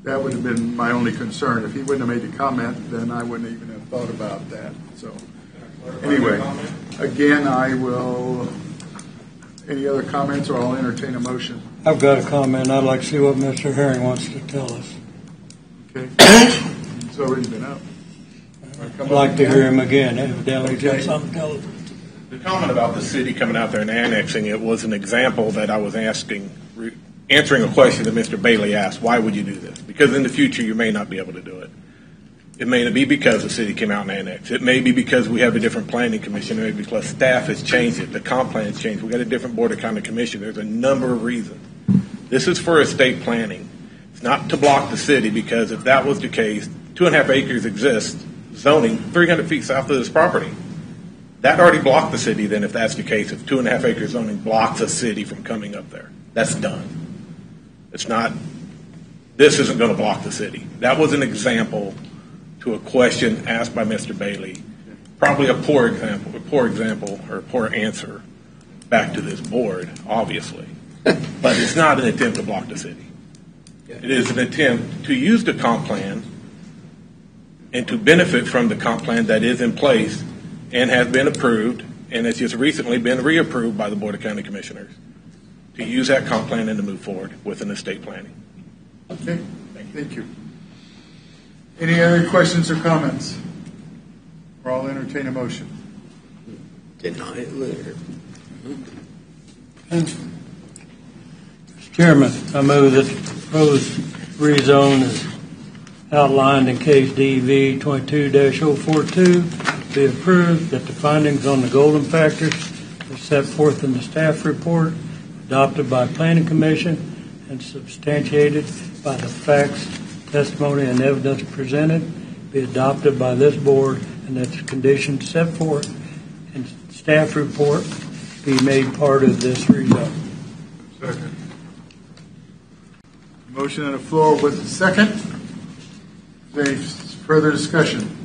That would have been my only concern. If he wouldn't have made the comment, then I wouldn't even have thought about that. So, anyway, again, I will. Any other comments, or I'll entertain a motion. I've got a comment. I'd like to see what Mr. Herring wants to tell us. Okay, it's already been up. I'd like to hear him again. Evidently, Okay. something to tell us. The comment about the city coming out there and annexing it was an example that I was answering a question that Mr. Bailey asked. Why would you do this? Because in the future you may not be able to do it. It may be because the city came out and annexed. It may be because we have a different planning commission. It may be because staff has changed it. The comp plan has changed. We've got a different board of county commission. There's a number of reasons. This is for estate planning. It's not to block the city, because if that was the case, 2.5 acres exists, zoning 300 feet south of this property. That already blocked the city then, if that's the case. If 2.5 acres zoning blocks a city from coming up there. That's done. It's not, this isn't going to block the city. That was an example to a question asked by Mr. Bailey. Probably a poor example or a poor answer back to this board, obviously. But it's not an attempt to block the city. It is an attempt to use the comp plan and to benefit from the comp plan that is in place and has been approved and has just recently been reapproved by the Board of County Commissioners, to use that comp plan and to move forward with an estate planning. Okay, thank you. Any other questions or comments? Or I'll entertain a motion. Deny it later. Mr. Chairman, I move that the proposed rezone is outlined in case DEV 22-042 be approved, that the findings on the golden factors are set forth in the staff report adopted by Planning Commission and substantiated by the facts, testimony, and evidence presented be adopted by this board, and that the conditions set forth in staff report be made part of this rezone. Second. Motion on the floor with a second. Is there any further discussion?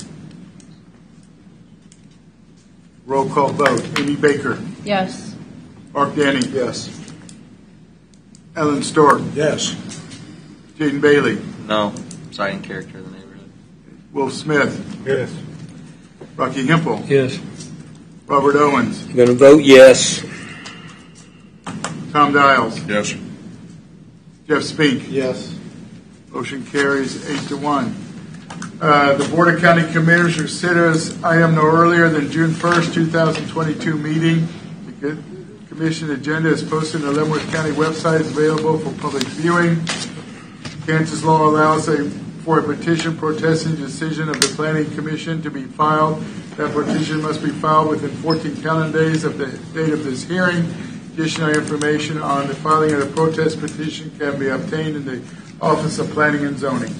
Roll call vote. Amy Baker. Yes. Mark Danny. Yes. Ellen Stork. Yes. Jaden Bailey. No. Citing character of the neighborhood. Wolf Smith. Yes. Rocky Hempel. Yes. Robert Owens. I'm going to vote yes. Tom Dials. Yes. Jeff Spink. Yes. Motion carries 8-1. The Board of County Commissioners considers item no earlier than June 1st, 2022 meeting. The commission agenda is posted on the Leavenworth County website. Is available for public viewing. Kansas law allows for a petition protesting the decision of the Planning Commission to be filed. That petition must be filed within 14 calendar days of the date of this hearing. Additional information on the filing of the protest petition can be obtained in the Office of Planning and Zoning.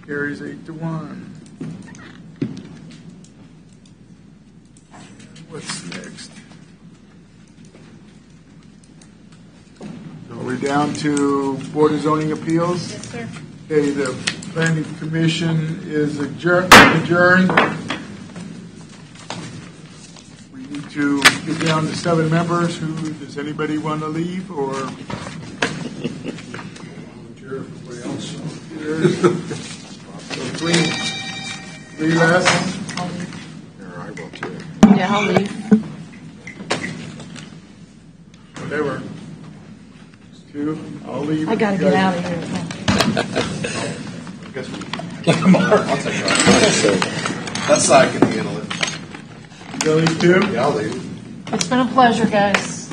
Carries 8-1. What's next? So we're down to Board of Zoning Appeals. Yes, sir. Okay, the Planning Commission is adjourned. We need to get down to 7 members. Does anybody want to leave or? Volunteer if everybody else. So three less. I will too. Yeah, I'll leave. Whatever. 2. I'll leave. I gotta get out of here. That side can handle it. You leave 2? Yeah, I'll leave. It's been a pleasure, guys.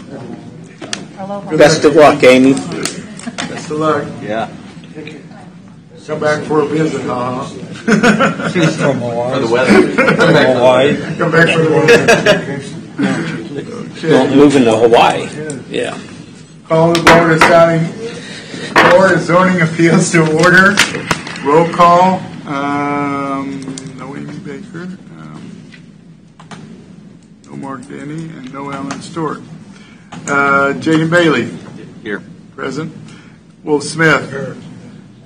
Aloha. Best of luck, Amy. Best of luck. Yeah. Come back for a visit, huh? From Hawaii. For the weather. From Hawaii. Come back for the visit. Don't move into Hawaii. Yeah. Call the Board of Zoning Appeals to order. Roll call. No Amy Baker. No Mark Denny, and no Alan Stewart. Jaden Bailey. Here. Present. Wolf Smith. Here.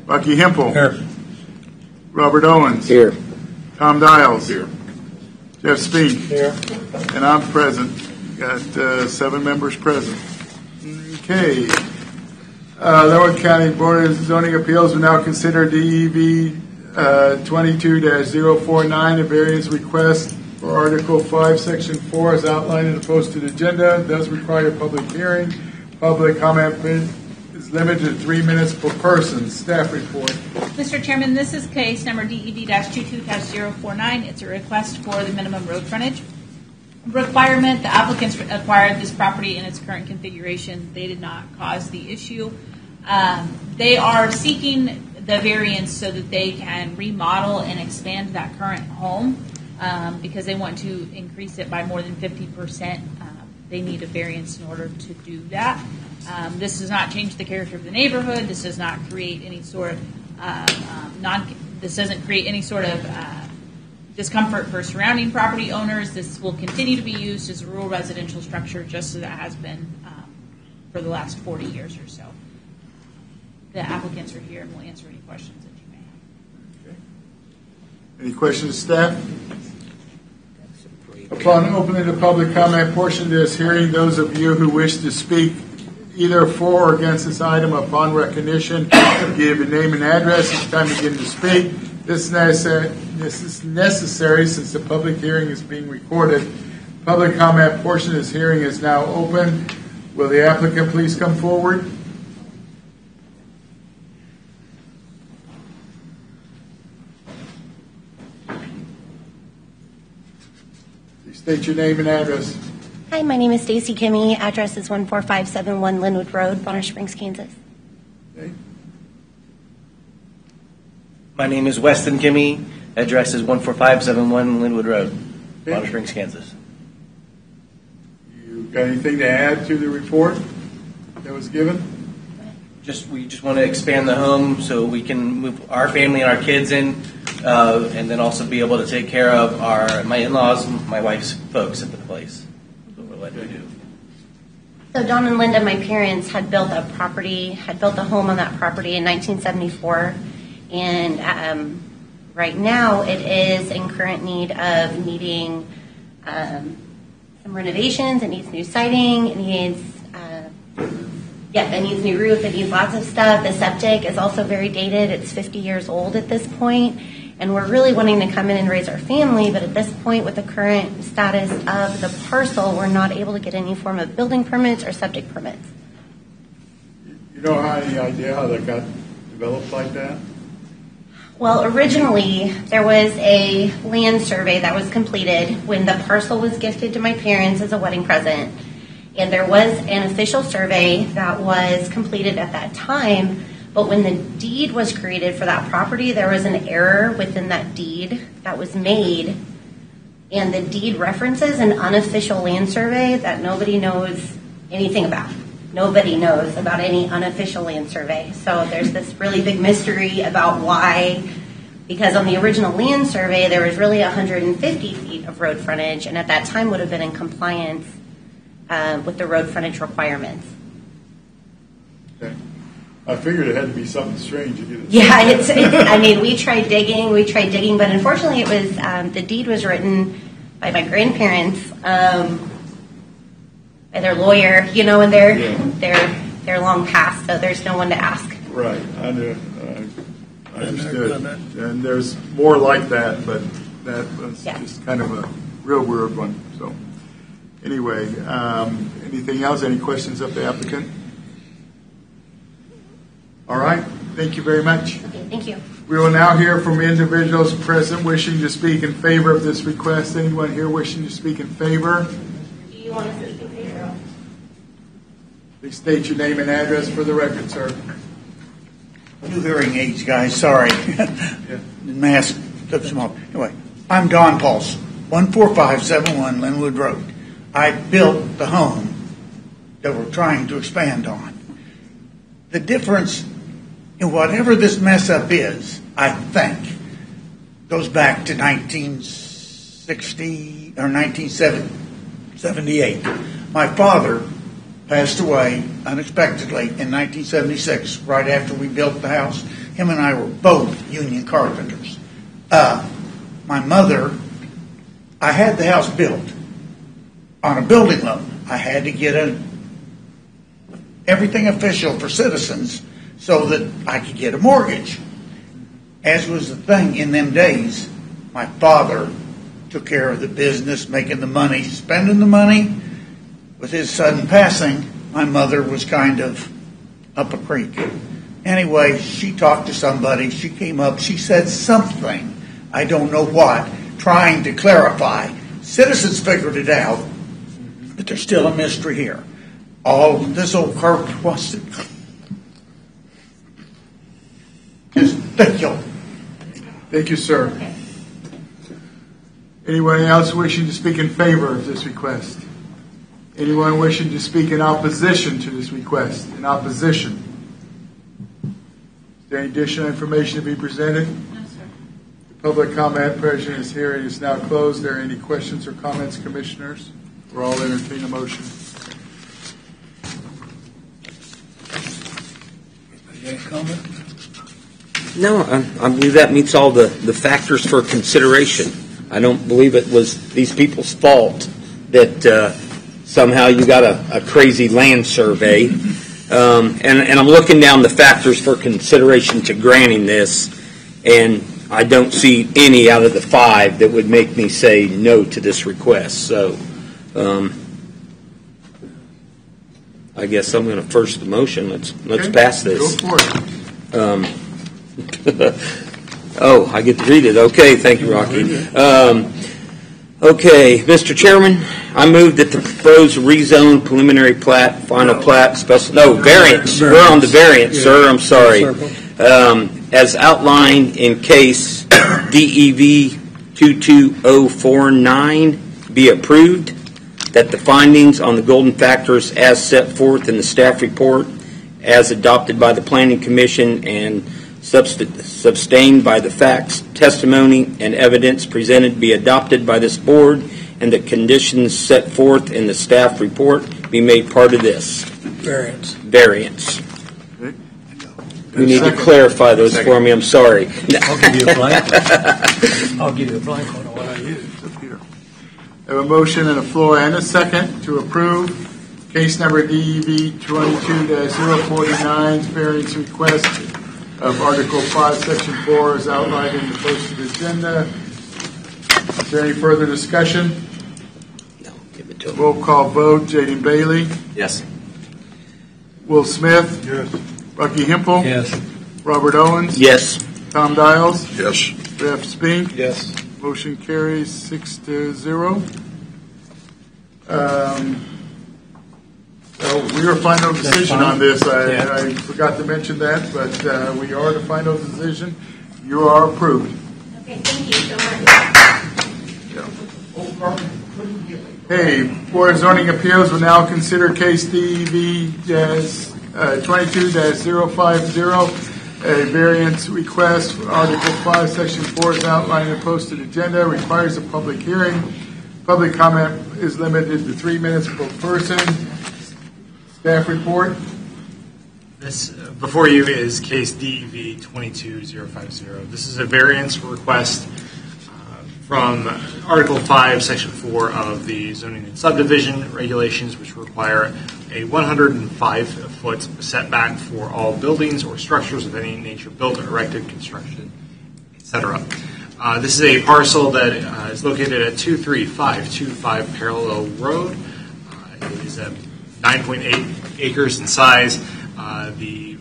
Rocky Hempel. Here. Robert Owens. Here. Tom Dials. Here. Jeff Spink. Here. And I'm present. Got 7 members present. Okay. Leavenworth County Board of Zoning Appeals will now consider DEV 22-049, a variance request for Article 5, Section 4, as outlined in the posted agenda. It does require a public hearing. Public comment is limited to 3 minutes per person. Staff report. Mr. Chairman, this is case number DEV-22-049. It's a request for the minimum road frontage requirement. The applicants acquired this property in its current configuration. They did not cause the issue. They are seeking the variance so that they can remodel and expand that current home because they want to increase it by more than 50%. They need a variance in order to do that. This does not change the character of the neighborhood. This does not create any sort of This doesn't create any sort of discomfort for surrounding property owners. This will continue to be used as a rural residential structure, just as it has been for the last 40 years or so. The applicants are here and will answer any questions that you may have. Okay. Any questions, staff? Upon opening the public comment portion of this hearing, those of you who wish to speak either for or against this item upon recognition, give your name and address. It's time to begin to speak. This is necessary since the public hearing is being recorded. Public comment portion of this hearing is now open. Will the applicant please come forward? Please state your name and address. Hi, my name is Stacy Kimmy. Address is 14571 Linwood Road, Bonner Springs, Kansas. Okay. My name is Weston Kimmy. Address is 14571 Linwood Road, Water Springs, Kansas. You got anything to add to the report that was given? We just want to expand the home so we can move our family and our kids in, and then also be able to take care of my in-laws, my wife's folks at the place. So we're letting do. So Don and Linda, my parents, had built a home on that property in 1974, and right now it is in current need of needing some renovations. It needs new siding. It needs it needs new roof. It needs lots of stuff. The septic is also very dated. It's 50 years old at this point, and we're really wanting to come in and raise our family, but at this point, with the current status of the parcel, we're not able to get any form of building permits or septic permits. You don't have any idea how that got developed like that? Well, originally, there was a land survey that was completed when the parcel was gifted to my parents as a wedding present. And there was an official survey that was completed at that time, but when the deed was created for that property, there was an error within that deed that was made, and the deed references an unofficial land survey that nobody knows anything about. Nobody knows about any unofficial land survey. So there's this really big mystery about why, because on the original land survey, there was really 150 feet of road frontage, and at that time would have been in compliance with the road frontage requirements. Okay. I figured it had to be something strange to get it. Yeah, I mean, we tried digging, but unfortunately it was, the deed was written by my grandparents, by their lawyer, and they're long past, so there's no one to ask. Right, I understood. And there's more like that, but that was just kind of a real weird one, so. Anyway, anything else? Any questions of the applicant? All right. Thank you very much. Okay, thank you. We will now hear from individuals present wishing to speak in favor of this request. Anyone here wishing to speak in favor? Do you want to speak in favor? Please state your name and address for the record, sir. New hearing aids, guys. Sorry. The mask took some off. Anyway, I'm Don Pulse, 14571 Linwood Road. I built the home that we're trying to expand on. The difference in whatever this mess up is, I think, goes back to 1960 or 1978. My father passed away unexpectedly in 1976, right after we built the house. Him and I were both union carpenters. My mother, I had the house built on a building loan. I had to get everything official for citizens so that I could get a mortgage. As was the thing in them days, my father took care of the business, making the money, spending the money. With his sudden passing, my mother was kind of up a creek. Anyway, she talked to somebody. She came up. She said something, I don't know what, trying to clarify. Citizens figured it out, but there's still a mystery here. All this old carpenter wants to just thank you. Thank you, sir. Anyone else wishing to speak in favor of this request? Anyone wishing to speak in opposition to this request? In opposition? Is there any additional information to be presented? No, sir. The public comment portion is here. It is now closed. Are there any questions or comments, commissioners? We're all entertain a motion. Any comment? No, I believe that meets all the factors for consideration. I don't believe it was these people's fault that somehow you got a crazy land survey. And I'm looking down the factors for consideration to granting this, and I don't see any out of the 5 that would make me say no to this request. So I guess I'm going to first the motion. Let's pass this. Go for it. Oh, I get to read it. Okay, thank you, Rocky. Okay, Mr. Chairman, I move that the proposed rezone preliminary plat, final plat, variance. We're on the variance, sir. I'm sorry. as outlined in case DEV 22049 be approved, that the findings on the golden factors as set forth in the staff report as adopted by the Planning Commission and sustained by the facts, testimony, and evidence presented be adopted by this board, and the conditions set forth in the staff report be made part of this. Variance. Okay. You need to clarify those for me. I'm sorry. I'll give you a blank one. I'll give you a blank one on what I use. I have a motion and a floor and a second to approve case number DEV 22-049's variance request of Article 5, Section 4 as outlined in the posted agenda. Is there any further discussion? No, give it to him. Roll call vote. Jaden Bailey. Yes. Will Smith. Yes. Bucky Hempel. Yes. Robert Owens. Yes. Tom Dials. Yes. Jeff Spink. Yes. Motion carries 6-0. We are final decision on this. I forgot to mention that, but we are the final decision. You are approved. Okay, thank you so much. Hey, Board of Zoning Appeals will now consider case DEV 22-050, a variance request for Article 5, Section 4 is outlined in the posted agenda, requires a public hearing. Public comment is limited to 3 minutes per person. Staff report. This before you is case DEV 22050. This is a variance request from Article 5, Section 4 of the Zoning and Subdivision Regulations, which require a 105-foot setback for all buildings or structures of any nature built, erected, constructed, etc. This is a parcel that is located at 23525 Parallel Road. It is 9.8 acres in size. The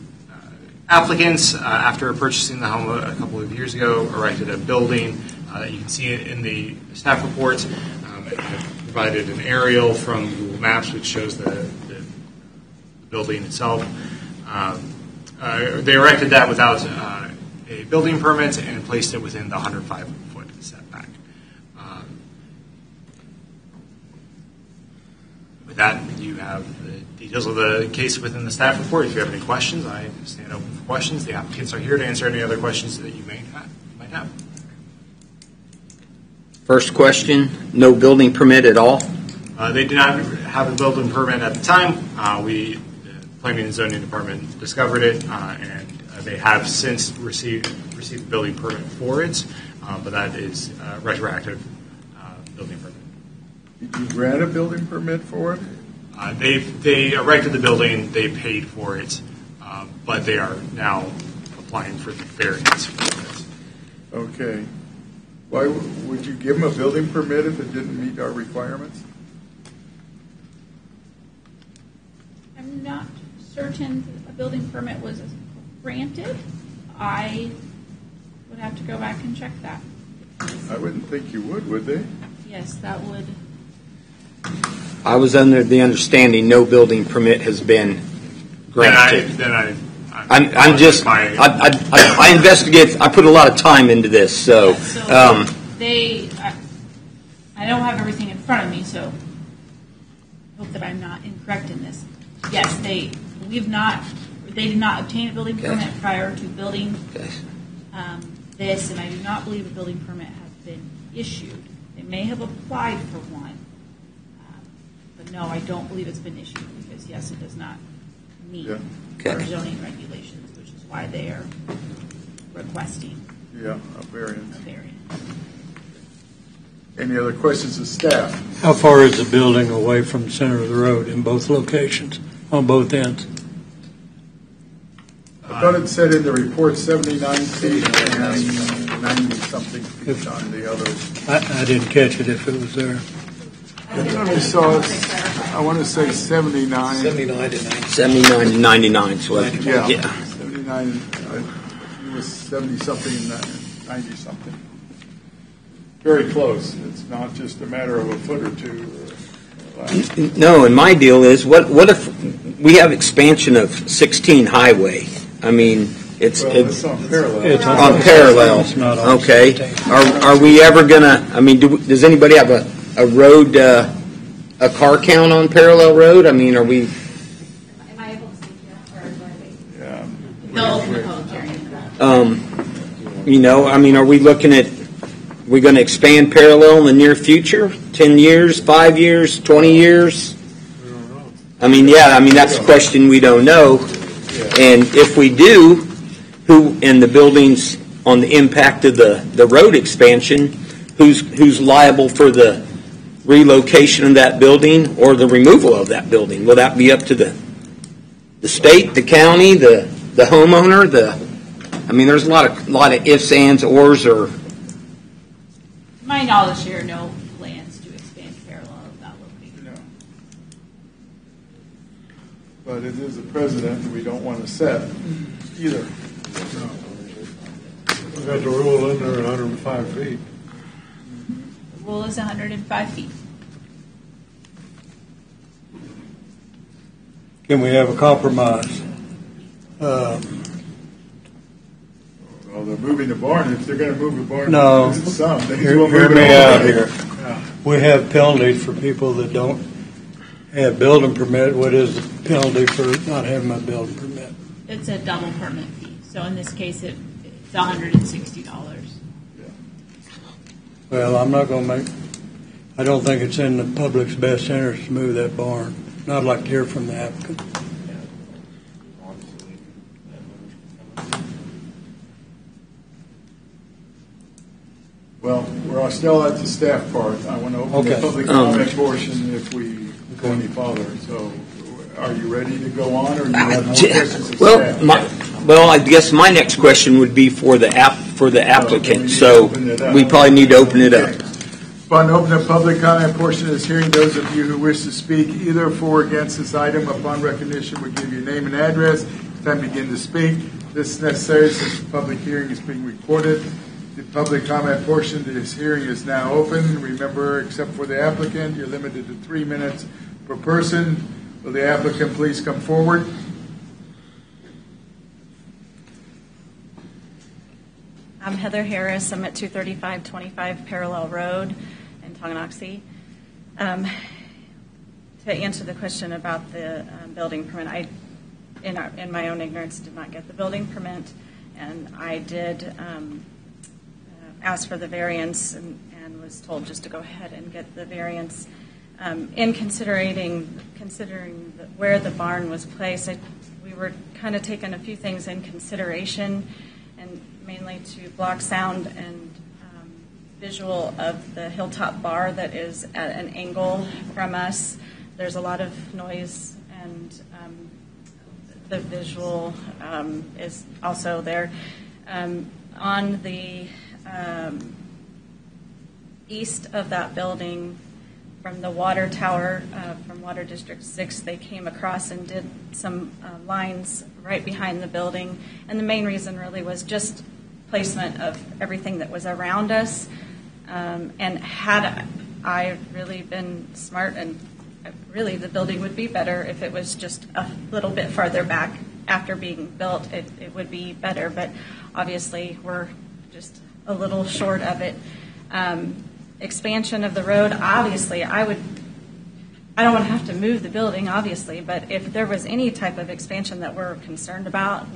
applicants, after purchasing the home a couple of years ago, erected a building that you can see in the staff reports. It provided an aerial from Google Maps, which shows the building itself. They erected that without a building permit and placed it within the 105-foot setback. With that, you have the details of the case within the staff report. If you have any questions, I stand open for questions. The applicants are here to answer any other questions that you might have. First question, no building permit at all? They did not have a building permit at the time. The Planning and Zoning Department discovered it, and they have since received a building permit for it, but that is retroactive building permit. Did you grant a building permit for it? They erected the building, they paid for it, but they are now applying for the variance for it. Okay. Why would you give them a building permit if it didn't meet our requirements? I'm not certain a building permit was granted. I would have to go back and check that. I wouldn't think you would they? Yes, that would. I was under the understanding no building permit has been granted. I investigate. I put a lot of time into this, so. I don't have everything in front of me, so I hope that I'm not incorrect in this. Yes, they did not obtain a building permit prior to building this, and I do not believe a building permit has been issued. They may have applied for one, but no, I don't believe it's been issued because, yes, it does not meet our zoning regulations, which is why they are requesting a variance. A variance. Any other questions of staff? How far is the building away from the center of the road in both locations, on both ends? I thought it said in the report 79 feet and 90-something feet on the others. I didn't catch it if it was there. I want to say 79. 79 to 90. 79 to 99. So yeah. 79. It was 70-something and 90-something. Very close. It's not just a matter of a foot or two. No, and my deal is, what if we have expansion of 16 highway? I mean, It's on parallel. It's on parallel. It's not on Okay. state. Are we ever gonna? I mean, does anybody have a road a car count on parallel road? I mean, are we? Am I able to speak yet, or do I wait? Yeah. No, open the public hearing. I mean, are we looking at? We going to expand parallel in the near future? 10 years, 5 years, 20 years? I mean, that's a question we don't know. And if we do, who in the buildings on the impact of the road expansion, who's liable for the relocation of that building or the removal of that building? Will that be up to the state, the county, the homeowner? I mean, there's a lot of ifs, ands, ors, or. To my knowledge, there are no plans to expand parallel of that location. No. But it is a precedent that we don't want to set either. We've got the rule in there at 105 feet. The rule is 105 feet. Can we have a compromise? Well, they're moving the barn. If they're going to move the barn, No. Hear me out here. We have penalties for people that don't have building permit. What is the penalty for not having a building permit? It's a double permit fee. So in this case, it's $160. Well, I'm not going to I don't think it's in the public's best interest to move that barn. I'd like to hear from the applicant. Well, we're still at the staff part. I want to open the public comment portion if we go any farther. So, are you ready to go on, or do you have more questions of staff? I guess my next question would be for the applicant. So we probably need to open it up. Upon opening the public comment portion of this hearing, those of you who wish to speak either for or against this item upon recognition will give your name and address. Time to begin to speak. This is necessary since the public hearing is being recorded. The public comment portion of this hearing is now open. Remember, except for the applicant, you're limited to 3 minutes per person. Will the applicant please come forward? I'm Heather Harris. I'm at 23525 Parallel Road in Tonganoxie. To answer the question about the building permit, I, in my own ignorance, did not get the building permit, and I did asked for the variance and was told just to go ahead and get the variance. In considering where the barn was placed, we were kind of taking a few things in consideration, and mainly to block sound and visual of the hilltop bar that is at an angle from us. There's a lot of noise, and the visual is also there. On the east of that building, from the water tower, from Water District 6, they came across and did some lines right behind the building. And the main reason really was just placement of everything that was around us. And had I really been smart, and really the building would be better if it was just a little bit farther back after being built, it would be better. But obviously we're just a little short of it. Expansion of the road, obviously, I don't want to have to move the building, obviously, but if there was any type of expansion that we're concerned about,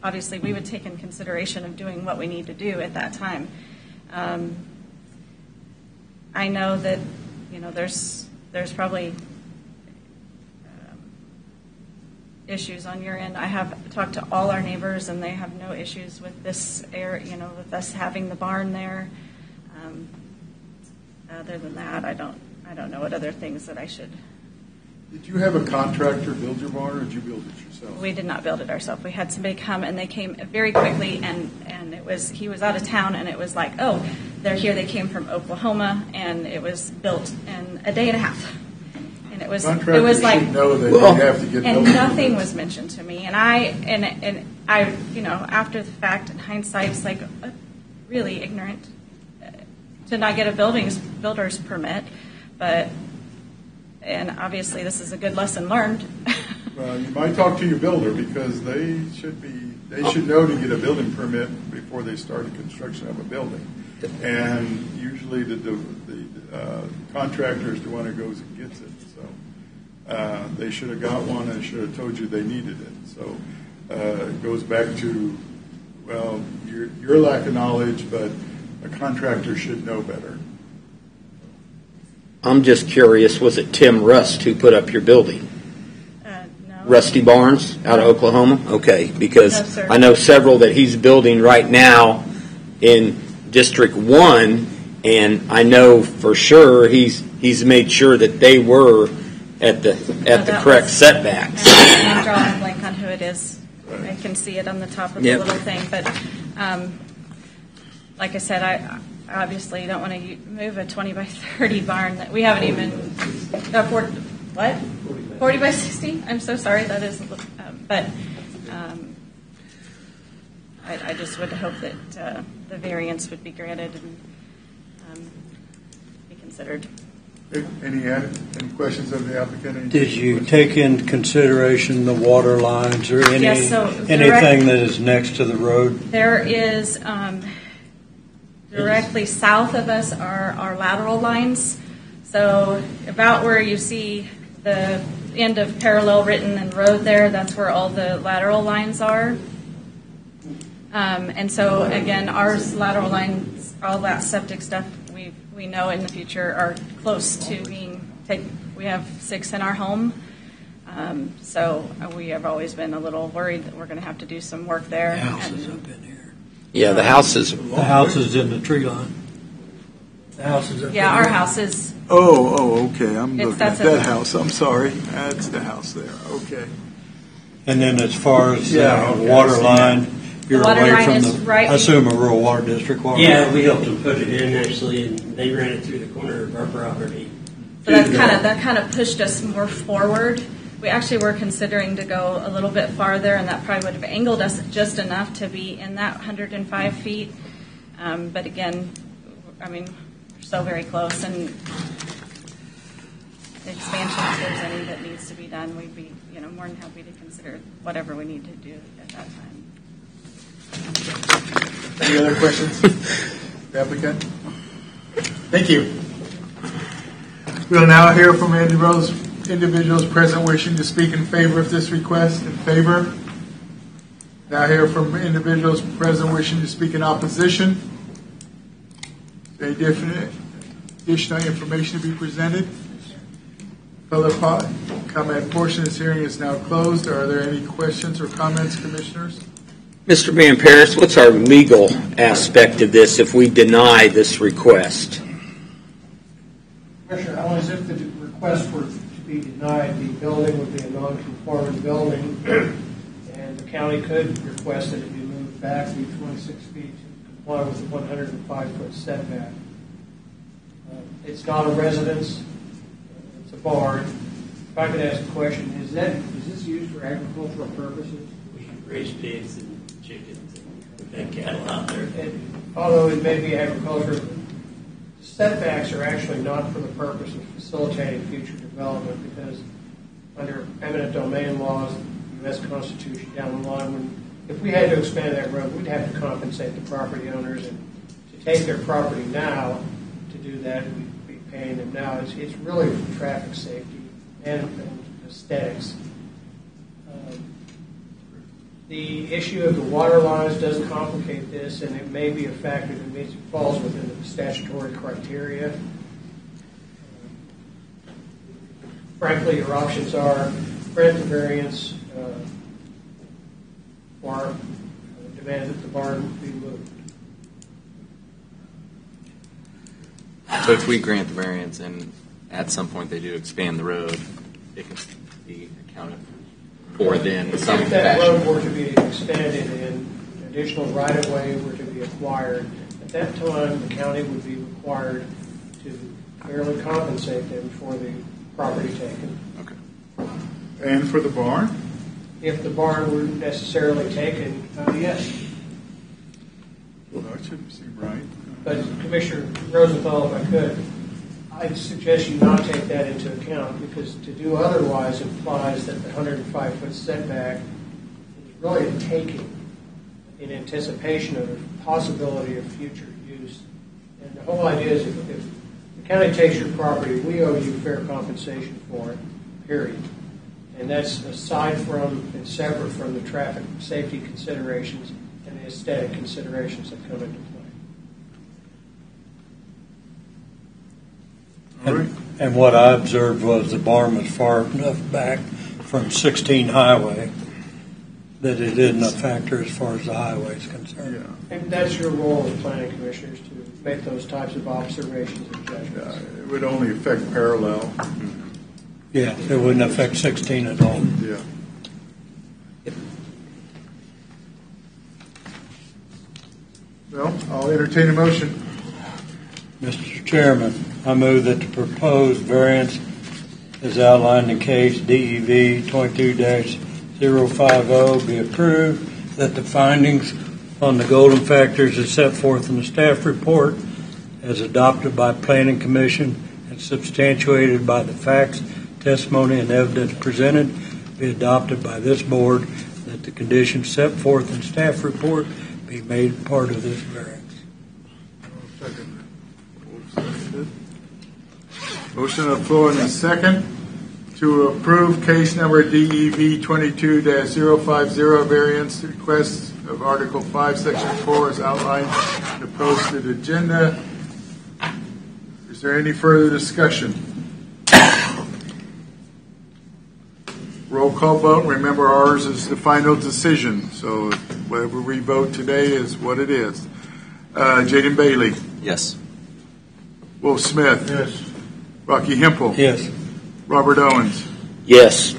obviously we would take in consideration of doing what we need to do at that time. I know that, there's probably issues on your end. I have talked to all our neighbors, and they have no issues with this area, with us having the barn there. Other than that, I don't know what other things that I should. Did you have a contractor build your barn, or did you build it yourself? We did not build it ourselves. We had somebody come, and they came very quickly, and he was out of town, and it was like, oh, they're here. They came from Oklahoma, and it was built in a day and a half. And it was like, know that they have to get and built. Nothing was mentioned to me. And I, after the fact, in hindsight, it's like really ignorant to not get a builder's permit, and obviously this is a good lesson learned. Well, you might talk to your builder because they should know to get a building permit before they start the construction of a building. And usually the contractor is the one who goes and gets it. So they should have got one and should have told you they needed it. So it goes back to, well, your lack of knowledge, but a contractor should know better. I'm just curious, was it Tim Rust who put up your building? No. Rusty Barnes out of Oklahoma? Okay, because No, sir. I know several that he's building right now in District 1, and I know for sure he's made sure that they were at the correct setbacks. I'm drawing a blank on who it is. I can see it on the top of the Yep. little thing, but like I said, I obviously don't want to move a 20 by 30 barn that we haven't even 40 by 60. I'm so sorry. That is, but I just would hope that the variance would be granted and be considered. Any questions of the applicant? Any Did you questions? take into consideration the water lines or Yes, so anything that is next to the road? There is directly south of us are our lateral lines. So about where you see the end of parallel written and road there, that's where all the lateral lines are. And so again, our lateral lines, all that septic stuff we know in the future are close to being taken. We have 6 in our home. So we have always been a little worried that we're going to have to do some work there. The house is up in here. Yeah, the house is in the tree line. The house is up Yeah, in our here. house is. Oh, okay. I'm looking at that's that a- house. I'm sorry. That's the house there. Okay. And then as far as Yeah, the okay, water I see line, you're The water away line from is right- I assume a rural water district water. Yeah, we helped them put it in actually, and they ran it through the corner of our property. So that kind of pushed us more forward. We actually were considering to go a little bit farther, and that probably would have angled us just enough to be in that 105 feet. But again, I mean, we're so very close, and the expansion, if there's any that needs to be done, we'd be more than happy to consider whatever we need to do at that time. Any other questions? The applicant? Thank you. We'll now hear from individuals present wishing to speak in favor of this request. In favor? Now hear from individuals present wishing to speak in opposition. Any additional information to be presented? Public comment portion of this hearing is now closed. Are there any questions or comments, commissioners? Mr. Van Paris, what's our legal aspect of this if we deny this request? Commissioner, how is if the request were to be denied, the building would be a non-conforming building, and the county could request that it be moved back to 26 feet to comply with the 105-foot setback. It's not a residence, it's a barn. If I could ask a question, is this used for agricultural purposes? We raise pigs and chickens and we've got cattle out there. Although it may be agriculture, setbacks are actually not for the purpose of facilitating future development, because under eminent domain laws, the U.S. Constitution down the line, if we had to expand that road, we'd have to compensate the property owners, and to take their property now to do that, we'd be paying them now. It's really for traffic safety and aesthetics. The issue of the water lines does complicate this, and it may be a factor that means it falls within the statutory criteria. Frankly, your options are grant the variance or demand that the barn be moved. So if we grant the variance and at some point they do expand the road, it can be accounted for then in some If that fashion. road were to be expanded and additional right-of-way were to be acquired, at that time, the county would be required to fairly compensate them for the property taken. Okay. And for the barn? If the barn were necessarily taken, yes. Well, that shouldn't seem right. But Commissioner Rosenthal, if I could, I suggest you not take that into account, because to do otherwise implies that the 105-foot setback is really a taking in anticipation of the possibility of future use. And the whole idea is if the county takes your property, we owe you fair compensation for it, period. And that's aside from and separate from the traffic safety considerations and the aesthetic considerations that come into play. And what I observed was the barn was far enough back from 16 highway that it isn't a factor as far as the highway is concerned. Yeah. And that's your role as planning commissioners, to make those types of observations and judgments. It would only affect parallel. Yeah, it wouldn't affect 16 at all. Yeah. Well, I'll entertain a motion. Mr. Chairman, I move that the proposed variance as outlined in case DEV 22-050 be approved, that the findings on the golden factors as set forth in the staff report as adopted by Planning Commission and substantiated by the facts, testimony, and evidence presented be adopted by this board, that the conditions set forth in staff report be made part of this variance. Motion on the floor in a second to approve case number DEV 22-050 variance request of Article 5, Section 4 as outlined in the posted agenda. Is there any further discussion? Roll call vote. Remember, ours is the final decision, so whatever we vote today is what it is. Jaden Bailey. Yes. Wolf Smith. Yes. Rocky Hempel. Yes. Robert Owens. Yes.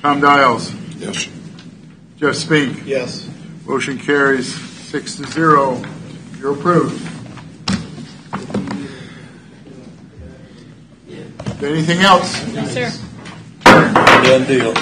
Tom Dials. Yes. Jeff Spink. Yes. Motion carries 6-0. You're approved. Anything else? No, sir. Done deal.